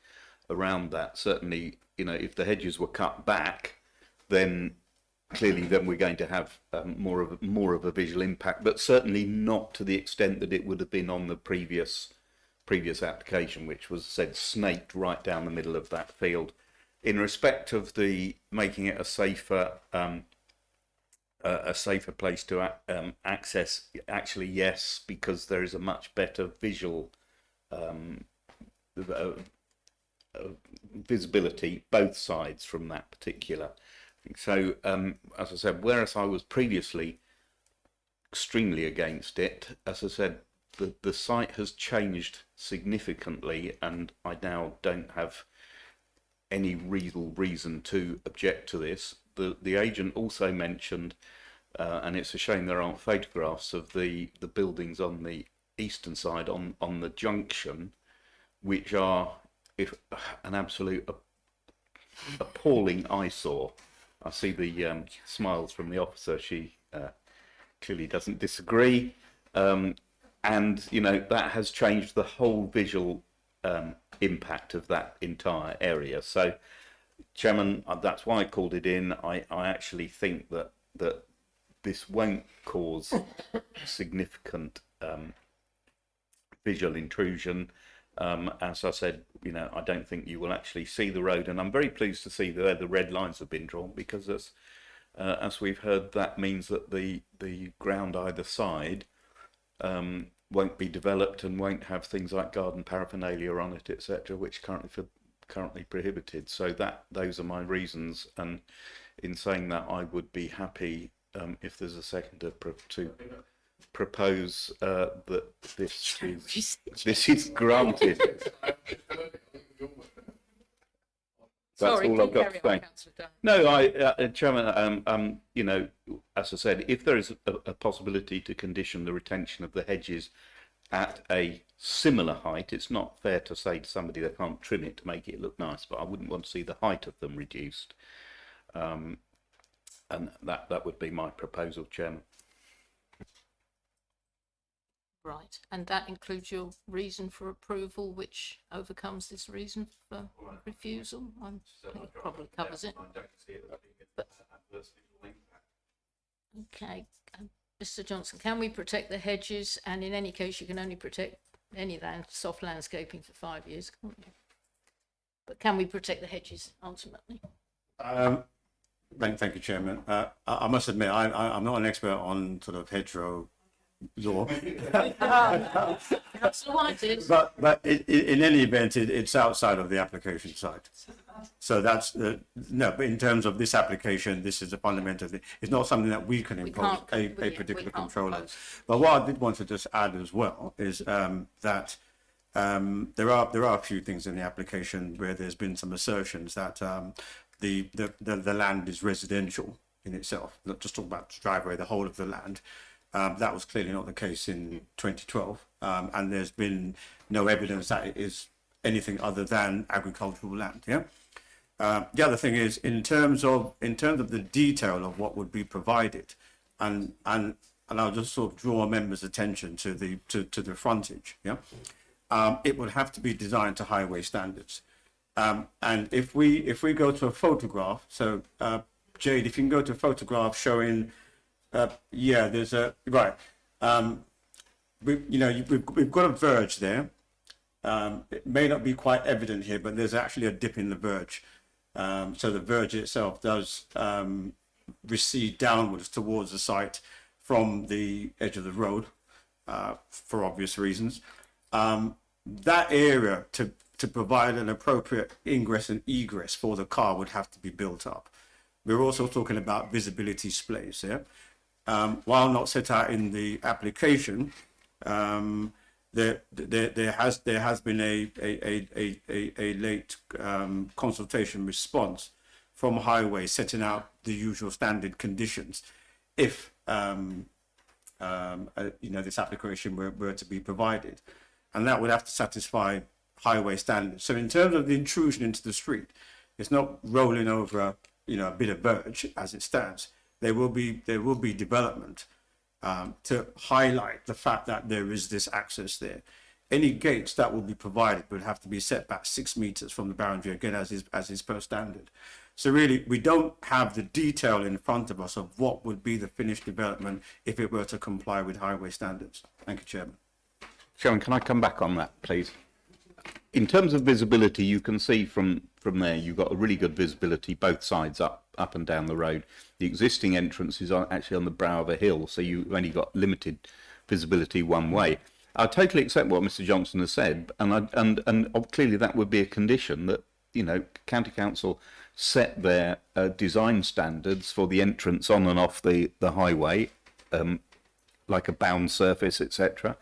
[SPEAKER 3] around that. Certainly, you know, if the hedges were cut back, then clearly we're going to have more of a visual impact, but certainly not to the extent that it would have been on the previous application, which was said snaked right down the middle of that field. In respect of the making it a safer place to access, actually yes, because there is a much better visual visibility both sides from that particular thing. So as I said, whereas I was previously extremely against it, as I said, the site has changed significantly, and I now don't have any real reason to object to this. The agent also mentioned, and it's a shame there aren't photographs of the buildings on the eastern side, on the junction, which are an absolute appalling eyesore. I see the smiles from the officer. She clearly doesn't disagree. And, you know, that has changed the whole visual impact of that entire area. So, Chairman, that's why I called it in. I actually think that this won't cause significant visual intrusion. As I said, you know, I don't think you will actually see the road, and I'm very pleased to see where the red lines have been drawn, because as we've heard, that means that the ground either side won't be developed and won't have things like garden paraphernalia on it, etc., which currently prohibited. So those are my reasons, and in saying that, I would be happy if there's a second to propose that this is granted. That's
[SPEAKER 2] Sorry,
[SPEAKER 3] all I've got to say. No, Chairman, you know, as I said, if there is a possibility to condition the retention of the hedges at a similar height, it's not fair to say to somebody they can't trim it to make it look nice, but I wouldn't want to see the height of them reduced. And that would be my proposal, Chairman.
[SPEAKER 2] Right, and that includes your reason for approval, which overcomes this reason for refusal. I think it probably covers it. But, okay, Mr. Johnson, can we protect the hedges? And in any case, you can only protect any soft landscaping for 5 years, can't you? But can we protect the hedges ultimately?
[SPEAKER 13] Thank you, Chairman. I must admit, I'm not an expert on sort of hedgerow law. But in any event, it's outside of the application site. So that's no. But in terms of this application, this is a fundamental thing. It's not something that we can impose a particular control on. But what I did want to just add as well is that there are a few things in the application where there's been some assertions that the land is residential in itself, not just talking about the driveway, the whole of the land. That was clearly not the case in 2012, and there's been no evidence that it is anything other than agricultural land. Yeah. The other thing is in terms of the detail of what would be provided, and I'll just sort of draw members' attention to the frontage. Yeah. It would have to be designed to highway standards. And if we go to a photograph, so Jade, if you can go to a photograph showing, there's a right. We've got a verge there. It may not be quite evident here, but there's actually a dip in the verge. So the verge itself does recede downwards towards the site from the edge of the road, for obvious reasons. That area to provide an appropriate ingress and egress for the car would have to be built up. We're also talking about visibility splays here. While not set out in the application, there has been a late consultation response from Highway setting out the usual standard conditions if this application were to be provided, and that would have to satisfy Highway standards. So in terms of the intrusion into the street, it's not rolling over a bit of verge as it stands. There will be development to highlight the fact that there is this access there. Any gates that will be provided would have to be set back 6 meters from the boundary, again, as is per standard. So really, we don't have the detail in front of us of what would be the finished development if it were to comply with highway standards. Thank you, Chairman.
[SPEAKER 3] Sharon, can I come back on that, please? In terms of visibility, you can see from there, you've got a really good visibility both sides up and down the road. The existing entrance is actually on the brow of a hill, so you've only got limited visibility one way. I totally accept what Mr. Johnson has said, and clearly that would be a condition that County Council set their design standards for the entrance on and off the highway, like a bound surface, etc.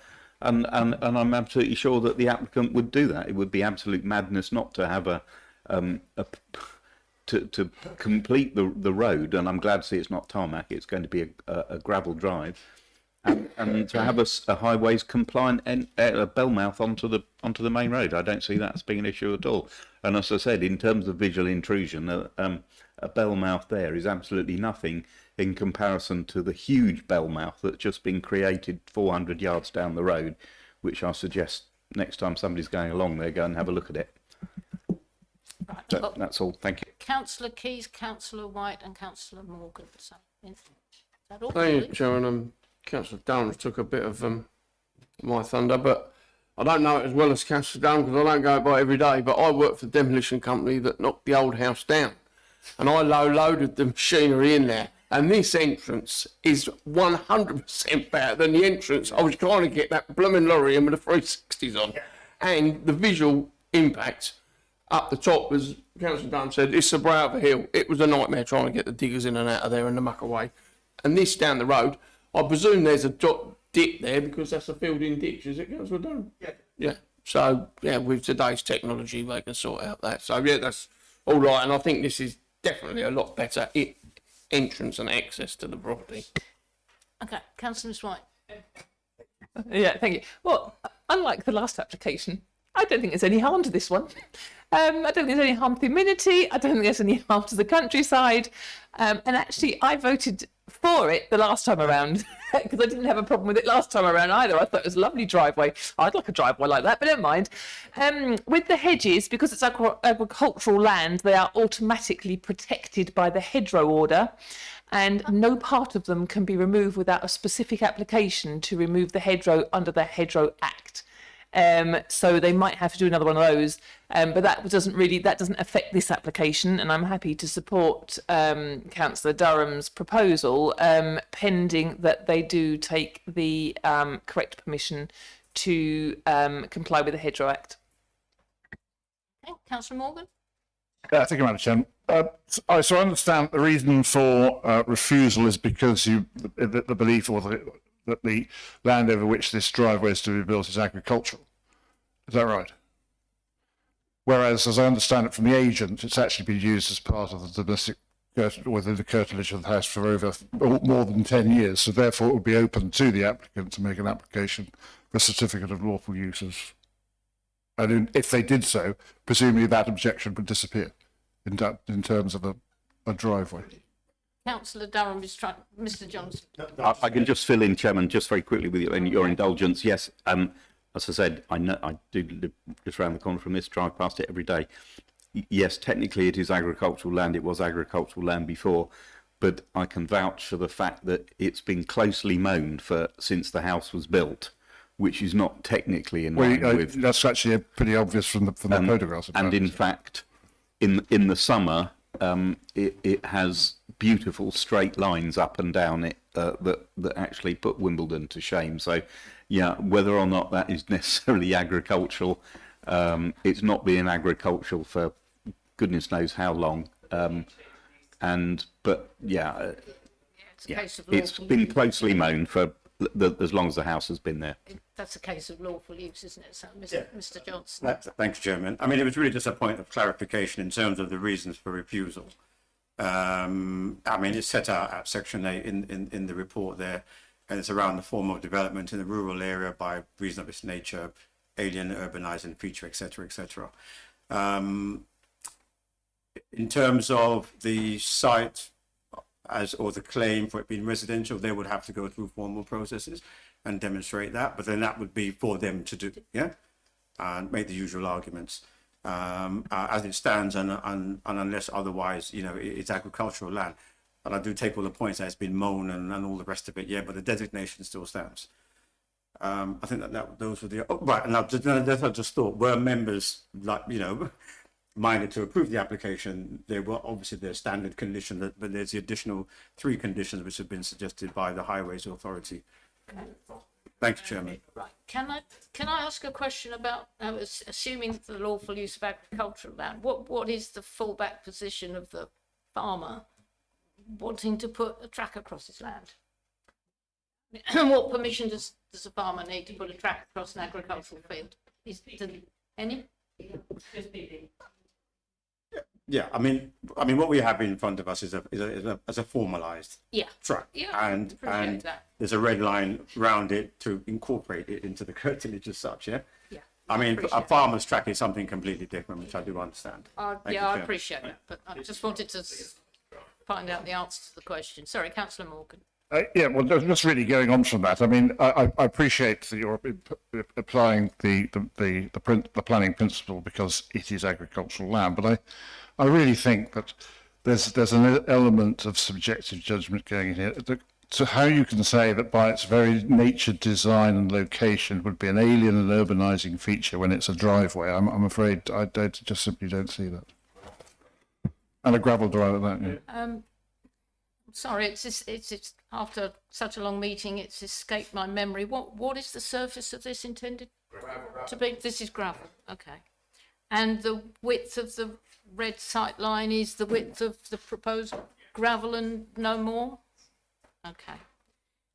[SPEAKER 3] And I'm absolutely sure that the applicant would do that. It would be absolute madness not to have to complete the road, and I'm glad to see it's not tarmac. It's going to be a gravel drive, and to have a highways compliant bellmouth onto the main road. I don't see that as being an issue at all. And as I said, in terms of visual intrusion, a bellmouth there is absolutely nothing in comparison to the huge bellmouth that's just been created 400 yards down the road, which I suggest next time somebody's going along there, go and have a look at it.
[SPEAKER 2] Right,
[SPEAKER 3] that's all. Thank you.
[SPEAKER 2] Councillor Keys, Councillor White, and Councillor Morgan. So, is that all?
[SPEAKER 11] Thank you, Chairman. Councillor Dunn took a bit of my thunder, but I don't know it as well as Councillor Dunn because I don't go by every day. But I work for the demolition company that knocked the old house down, and I loaded the machinery in there. And this entrance is 100% better than the entrance. I was trying to get that blooming lorry in with the 360s on, and the visual impact up the top, as Councillor Dunn said, it's a brow of a hill. It was a nightmare trying to get the diggers in and out of there and the muck away. And this down the road, I presume there's a dip there because that's a filled-in ditch, is it, Councillor Dunn? Yeah. Yeah. So, yeah, with today's technology, they can sort out that. So, yeah, that's all right. And I think this is definitely a lot better entrance and access to the property.
[SPEAKER 2] Okay, Councillor White.
[SPEAKER 9] Yeah, thank you. Well, unlike the last application, I don't think there's any harm to this one. I don't think there's any harm to the amenity. I don't think there's any harm to the countryside. And actually, I voted for it the last time around because I didn't have a problem with it last time around either. I thought it was a lovely driveway. I'd like a driveway like that, but never mind. With the hedges, because it's agricultural land, they are automatically protected by the hedgerow order, and no part of them can be removed without a specific application to remove the hedgerow under the Hedgerow Act. So they might have to do another one of those, but that doesn't affect this application, and I'm happy to support Councillor Durham's proposal, pending that they do take the correct permission to comply with the Hedgerow Act.
[SPEAKER 2] Okay, Councillor Morgan.
[SPEAKER 12] Thank you, Madam Chairman. So I understand the reason for refusal is because the belief that the land over which this driveway is to be built is agricultural. Is that right? Whereas, as I understand it from the agent, it's actually been used as part of the domestic within the curtilage of the house for over more than 10 years. So therefore, it would be open to the applicant to make an application for a certificate of lawful uses. And if they did so, presumably that objection would disappear in terms of a driveway.
[SPEAKER 2] Councillor Durham is trying. Mr. Johnson.
[SPEAKER 3] I can just fill in, Chairman, just very quickly with your indulgence. Yes, as I said, I know I do live just around the corner from this, drive past it every day. Yes, technically it is agricultural land. It was agricultural land before, but I can vouch for the fact that it's been closely mown since the house was built, which is not technically in line with.
[SPEAKER 12] That's actually pretty obvious from the photographs.
[SPEAKER 3] And in fact, in the summer, it has beautiful straight lines up and down it that actually put Wimbledon to shame. So, yeah, whether or not that is necessarily agricultural, it's not been agricultural for goodness knows how long. But yeah, it's been closely mown for as long as the house has been there.
[SPEAKER 2] That's a case of lawful use, isn't it? So, Mr. Johnson.
[SPEAKER 13] Thanks, Chairman. I mean, it was really just a point of clarification in terms of the reasons for refusal. I mean, it's set out at Section 8 in the report there, and it's around the form of development in the rural area by reason of its nature, alien, urbanizing feature, etc., etc. In terms of the site or the claim for it being residential, they would have to go through formal processes and demonstrate that, but then that would be for them to do, and make the usual arguments. As it stands, and unless otherwise, it's agricultural land. And I do take all the points that it's been mown and all the rest of it, but the designation still stands. I think that those were the right. And I just thought, were members minded to approve the application, there were obviously their standard condition, but there's the additional 3 conditions which have been suggested by the Highways Authority. Thanks, Chairman.
[SPEAKER 2] Right. Can I ask a question about assuming the lawful use of agricultural land? What is the fallback position of the farmer wanting to put a track across his land? What permission does a farmer need to put a track across an agricultural field? Any?
[SPEAKER 13] Yeah, I mean, what we have in front of us is a formalised track, and there's a red line round it to incorporate it into the curtilage as such. Yeah. I mean, a farmer's track is something completely different, which I do understand.
[SPEAKER 2] I appreciate that, but I just wanted to find out the answer to the question. Sorry, Councillor Morgan.
[SPEAKER 12] Well, just really going on from that. I mean, I appreciate that you're applying the planning principle because it is agricultural land, but I really think that there's an element of subjective judgment going in here. So how you can say that by its very nature, design and location would be an alien and urbanising feature when it's a driveway, I'm afraid I just simply don't see that. And a gravel drive at that. Yeah.
[SPEAKER 2] Sorry, it's after such a long meeting, it's escaped my memory. What is the surface of this intended to be? This is gravel, okay. And the width of the red sight line is the width of the proposed gravel and no more? Okay.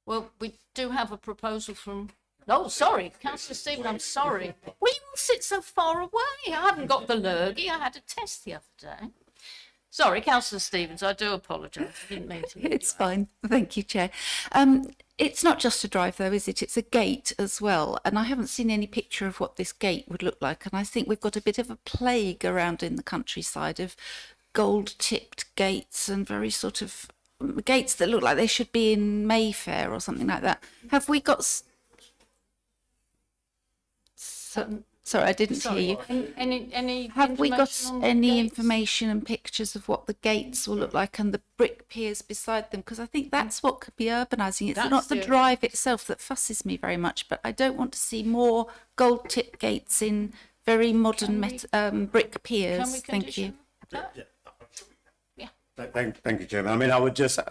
[SPEAKER 2] Well, we do have a proposal from... Oh, sorry, Councillor Stephen, I'm sorry. Will you all sit so far away? I haven't got the lurgy. I had a test the other day. Sorry, Councillor Stevens, I do apologise. I didn't mean to.
[SPEAKER 14] It's fine. Thank you, Chair. It's not just a drive, though, is it? It's a gate as well. And I haven't seen any picture of what this gate would look like. And I think we've got a bit of a plague around in the countryside of gold-tipped gates and very sort of gates that look like they should be in Mayfair or something like that. Have we got... Sorry, I didn't hear you.
[SPEAKER 2] Any
[SPEAKER 14] Have we got any information and pictures of what the gates will look like and the brick piers beside them? Because I think that's what could be urbanising. It's not the drive itself that fusses me very much, but I don't want to see more gold-tip gates in very modern brick piers. Thank you.
[SPEAKER 13] Thank you, Chairman. I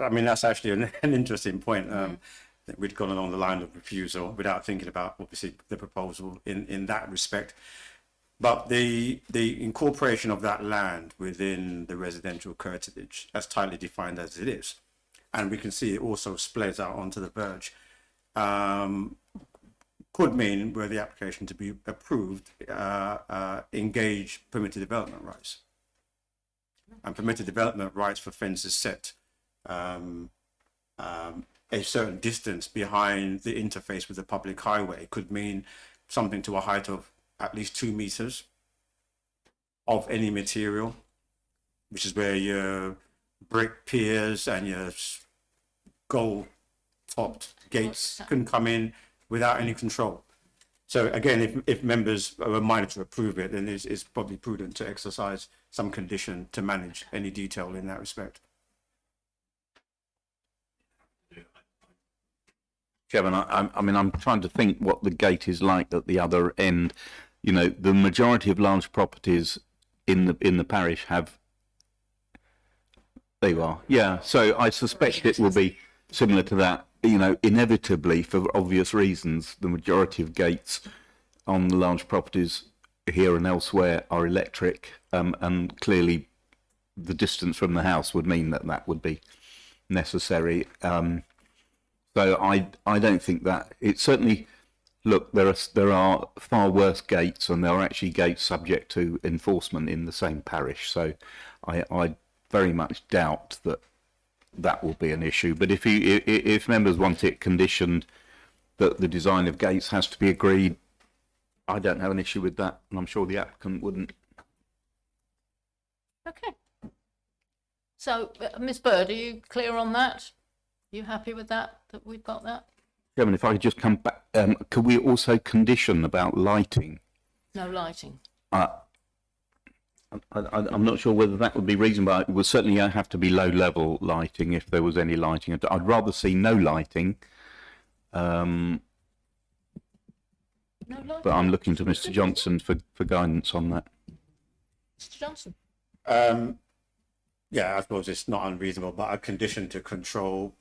[SPEAKER 13] mean, that's actually an interesting point. That we'd gone along the line of refusal without thinking about obviously the proposal in that respect. But the incorporation of that land within the residential curtilage, as tightly defined as it is, and we can see it also spreads out onto the verge, could mean, were the application to be approved, engage permitted development rights. And permitted development rights for fences set a certain distance behind the interface with the public highway could mean something to a height of at least 2 meters of any material, which is where your brick piers and your gold-topped gates can come in without any control. So again, if members are reminded to approve it, then it's probably prudent to exercise some condition to manage any detail in that respect.
[SPEAKER 3] Chairman, I mean, I'm trying to think what the gate is like at the other end. You know, the majority of large properties in the parish have. There you are. Yeah. So I suspect it will be similar to that. You know, inevitably, for obvious reasons, the majority of gates on the large properties here and elsewhere are electric, and clearly, the distance from the house would mean that would be necessary. So I don't think that it certainly. Look, there are far worse gates, and there are actually gates subject to enforcement in the same parish. So I very much doubt that will be an issue. But if members want it conditioned that the design of gates has to be agreed, I don't have an issue with that, and I'm sure the applicant wouldn't.
[SPEAKER 2] Okay. So, Ms. Bird, are you clear on that? Are you happy with that we've got that?
[SPEAKER 3] Chairman, if I could just come back, could we also condition about lighting?
[SPEAKER 2] No lighting.
[SPEAKER 3] I'm not sure whether that would be reasonable. It would certainly have to be low-level lighting if there was any lighting. I'd rather see no lighting. No lighting. But I'm looking to Mr. Johnson for guidance on that.
[SPEAKER 2] Mr. Johnson.
[SPEAKER 13] Yeah, I suppose it's not unreasonable, but a condition to control.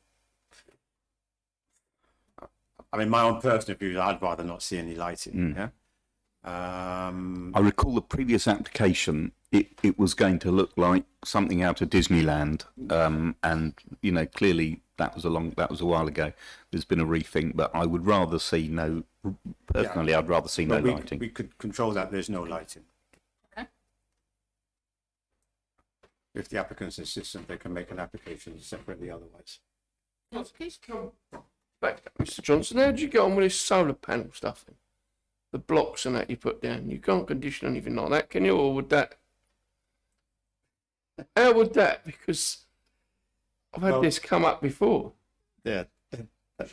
[SPEAKER 13] I mean, my own personal view, I'd rather not see any lighting. Yeah.
[SPEAKER 3] I recall the previous application. It was going to look like something out of Disneyland, and you know, clearly that was a while ago. There's been a rethink, but I would rather see no. Personally, yeah. I'd rather see no lighting.
[SPEAKER 13] We could control that. There's no lighting.
[SPEAKER 2] Okay.
[SPEAKER 13] If the applicant's insistent, they can make an application separately. Otherwise.
[SPEAKER 2] Yes, please.
[SPEAKER 11] Back to Mr. Johnson, how did you get on with this solar panel stuff then? The blocks and that you put down, you can't condition anything like that, can you? Or would that? How would that? Because I've had this come up before.
[SPEAKER 13] Yeah.
[SPEAKER 2] I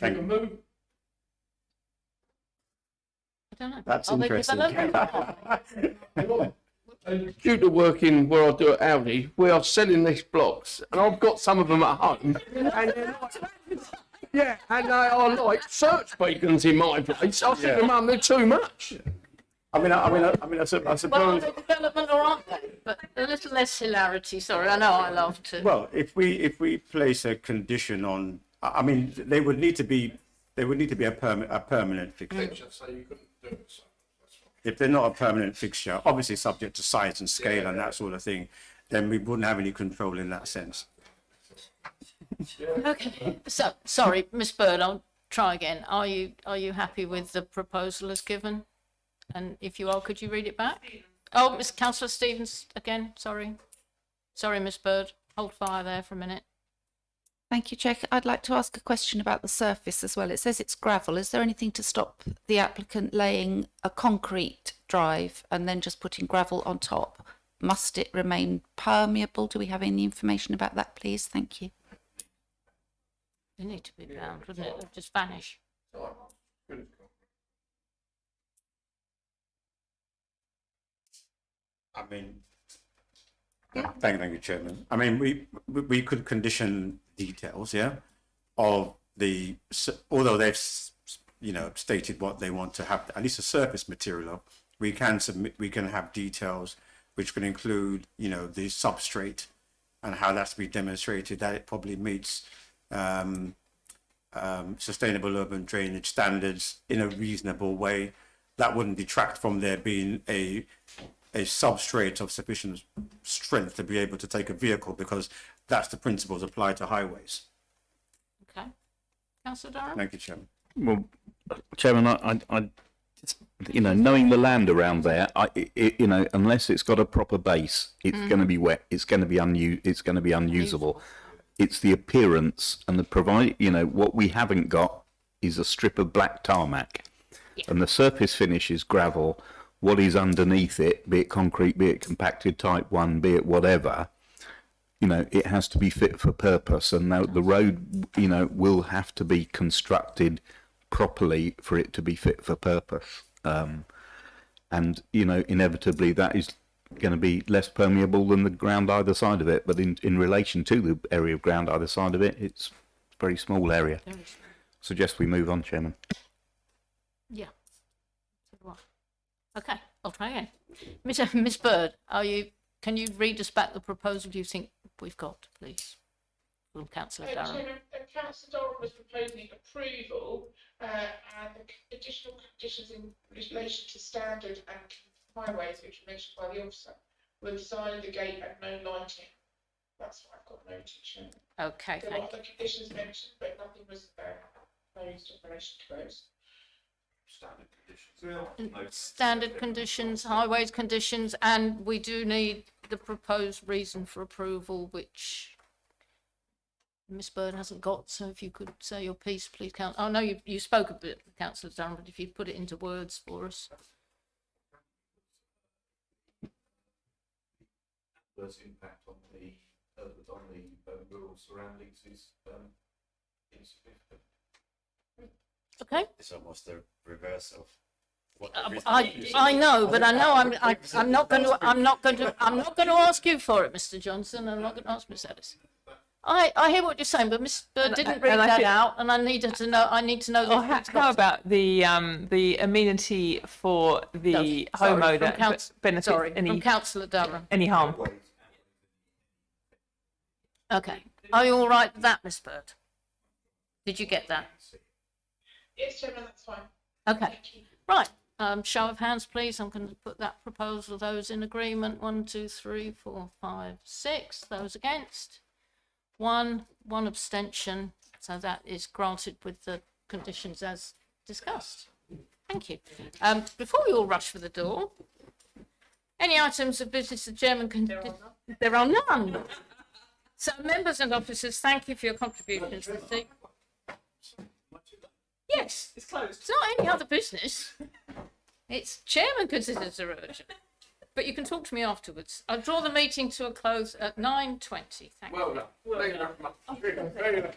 [SPEAKER 2] don't know.
[SPEAKER 13] That's interesting.
[SPEAKER 11] Due to working where I do at Albany, we are selling these blocks, and I've got some of them at home. And yeah, and they are like search beacons in my place. I think them they're too much.
[SPEAKER 13] I suppose.
[SPEAKER 2] Well, are they development or aren't they? But a little less hilarity. Sorry, I know I love to.
[SPEAKER 13] Well, if we place a condition on, I mean, they would need to be a permanent fixture.
[SPEAKER 11] So you couldn't do it.
[SPEAKER 13] If they're not a permanent fixture, obviously subject to size and scale and that sort of thing, then we wouldn't have any control in that sense.
[SPEAKER 2] Okay. So, sorry, Miss Bird, I'll try again. Are you happy with the proposal as given? And if you are, could you read it back? Oh, Miss Councillor Stevens again. Sorry, Miss Bird. Hold fire there for a minute.
[SPEAKER 14] Thank you, Chair. I'd like to ask a question about the surface as well. It says it's gravel. Is there anything to stop the applicant laying a concrete drive and then just putting gravel on top? Must it remain permeable? Do we have any information about that, please? Thank you.
[SPEAKER 2] They need to be bound, wouldn't it? They'd just vanish.
[SPEAKER 13] I mean, thank you, Chairman. I mean, we could condition details, of the, although they've, stated what they want to have, at least a surface material of, we can have details which can include, the substrate and how that's to be demonstrated that it probably meets sustainable urban drainage standards in a reasonable way. That wouldn't detract from there being a substrate of sufficient strength to be able to take a vehicle, because that's the principles applied to highways.
[SPEAKER 2] Okay. Councillor Durham?
[SPEAKER 13] Thank you, Chairman.
[SPEAKER 3] Well, Chairman, I you know, knowing the land around there, you know, unless it's got a proper base, it's going to be wet. It's going to be unusable. It's the appearance and the you know, what we haven't got is a strip of black tarmac, and the surface finish is gravel. What is underneath it, be it concrete, be it compacted type 1, be it whatever, you know, it has to be fit for purpose, and the road, you know, will have to be constructed properly for it to be fit for purpose. And, you know, inevitably that is going to be less permeable than the ground either side of it. But in relation to the area of ground either side of it, it's a very small area. Suggest we move on, Chairman.
[SPEAKER 2] Yeah. Okay, I'll try again. Miss Bird, can you read us back the proposal you think we've got, please? From Councillor Durham.
[SPEAKER 1] Chairman, Councillor Durham was proposing approval and the additional conditions in relation to standard and highways, which were mentioned by the officer, were design of the gate and no lighting. That's what I've got noted, Chairman.
[SPEAKER 2] Okay,
[SPEAKER 1] there were other conditions mentioned, but nothing was proposed in relation to those.
[SPEAKER 2] Standard conditions, highways conditions, and we do need the proposed reason for approval, which Miss Bird hasn't got. So if you could say your piece, please, Councillor. Oh no, you spoke a bit, Councillor Durham, but if you put it into words for us.
[SPEAKER 3] Adverse impact on the rural surroundings is insignificant.
[SPEAKER 2] Okay.
[SPEAKER 17] It's almost the reverse of what
[SPEAKER 2] I know, but I'm not going to ask you for it, Mr. Johnson. I'm not going to ask Miss Ellis. I hear what you're saying, but Miss Bird didn't read that out, and I need to know.
[SPEAKER 9] How about the amenity for the homeowner benefit?
[SPEAKER 2] Sorry,
[SPEAKER 9] any,
[SPEAKER 2] from Councillor Durham.
[SPEAKER 9] Any harm?
[SPEAKER 2] Okay. Are you all right with that, Miss Bird? Did you get that?
[SPEAKER 1] Yes, Chairman, that's fine.
[SPEAKER 2] Okay. Right. Show of hands, please. I'm going to put that proposal. Those in agreement. 1, 2, 3, 4, 5, 6. Those against. One abstention. So that is granted with the conditions as discussed. Thank you. Before we all rush for the door, any items of business the chairman can... There are none. So members and officers, thank you for your contributions. Yes, it's closed. It's not any other business. It's chairman considers it urgent. But you can talk to me afterwards. I'll draw the meeting to a close at 9:20. Thank you.
[SPEAKER 11] Well done. Thank you very much.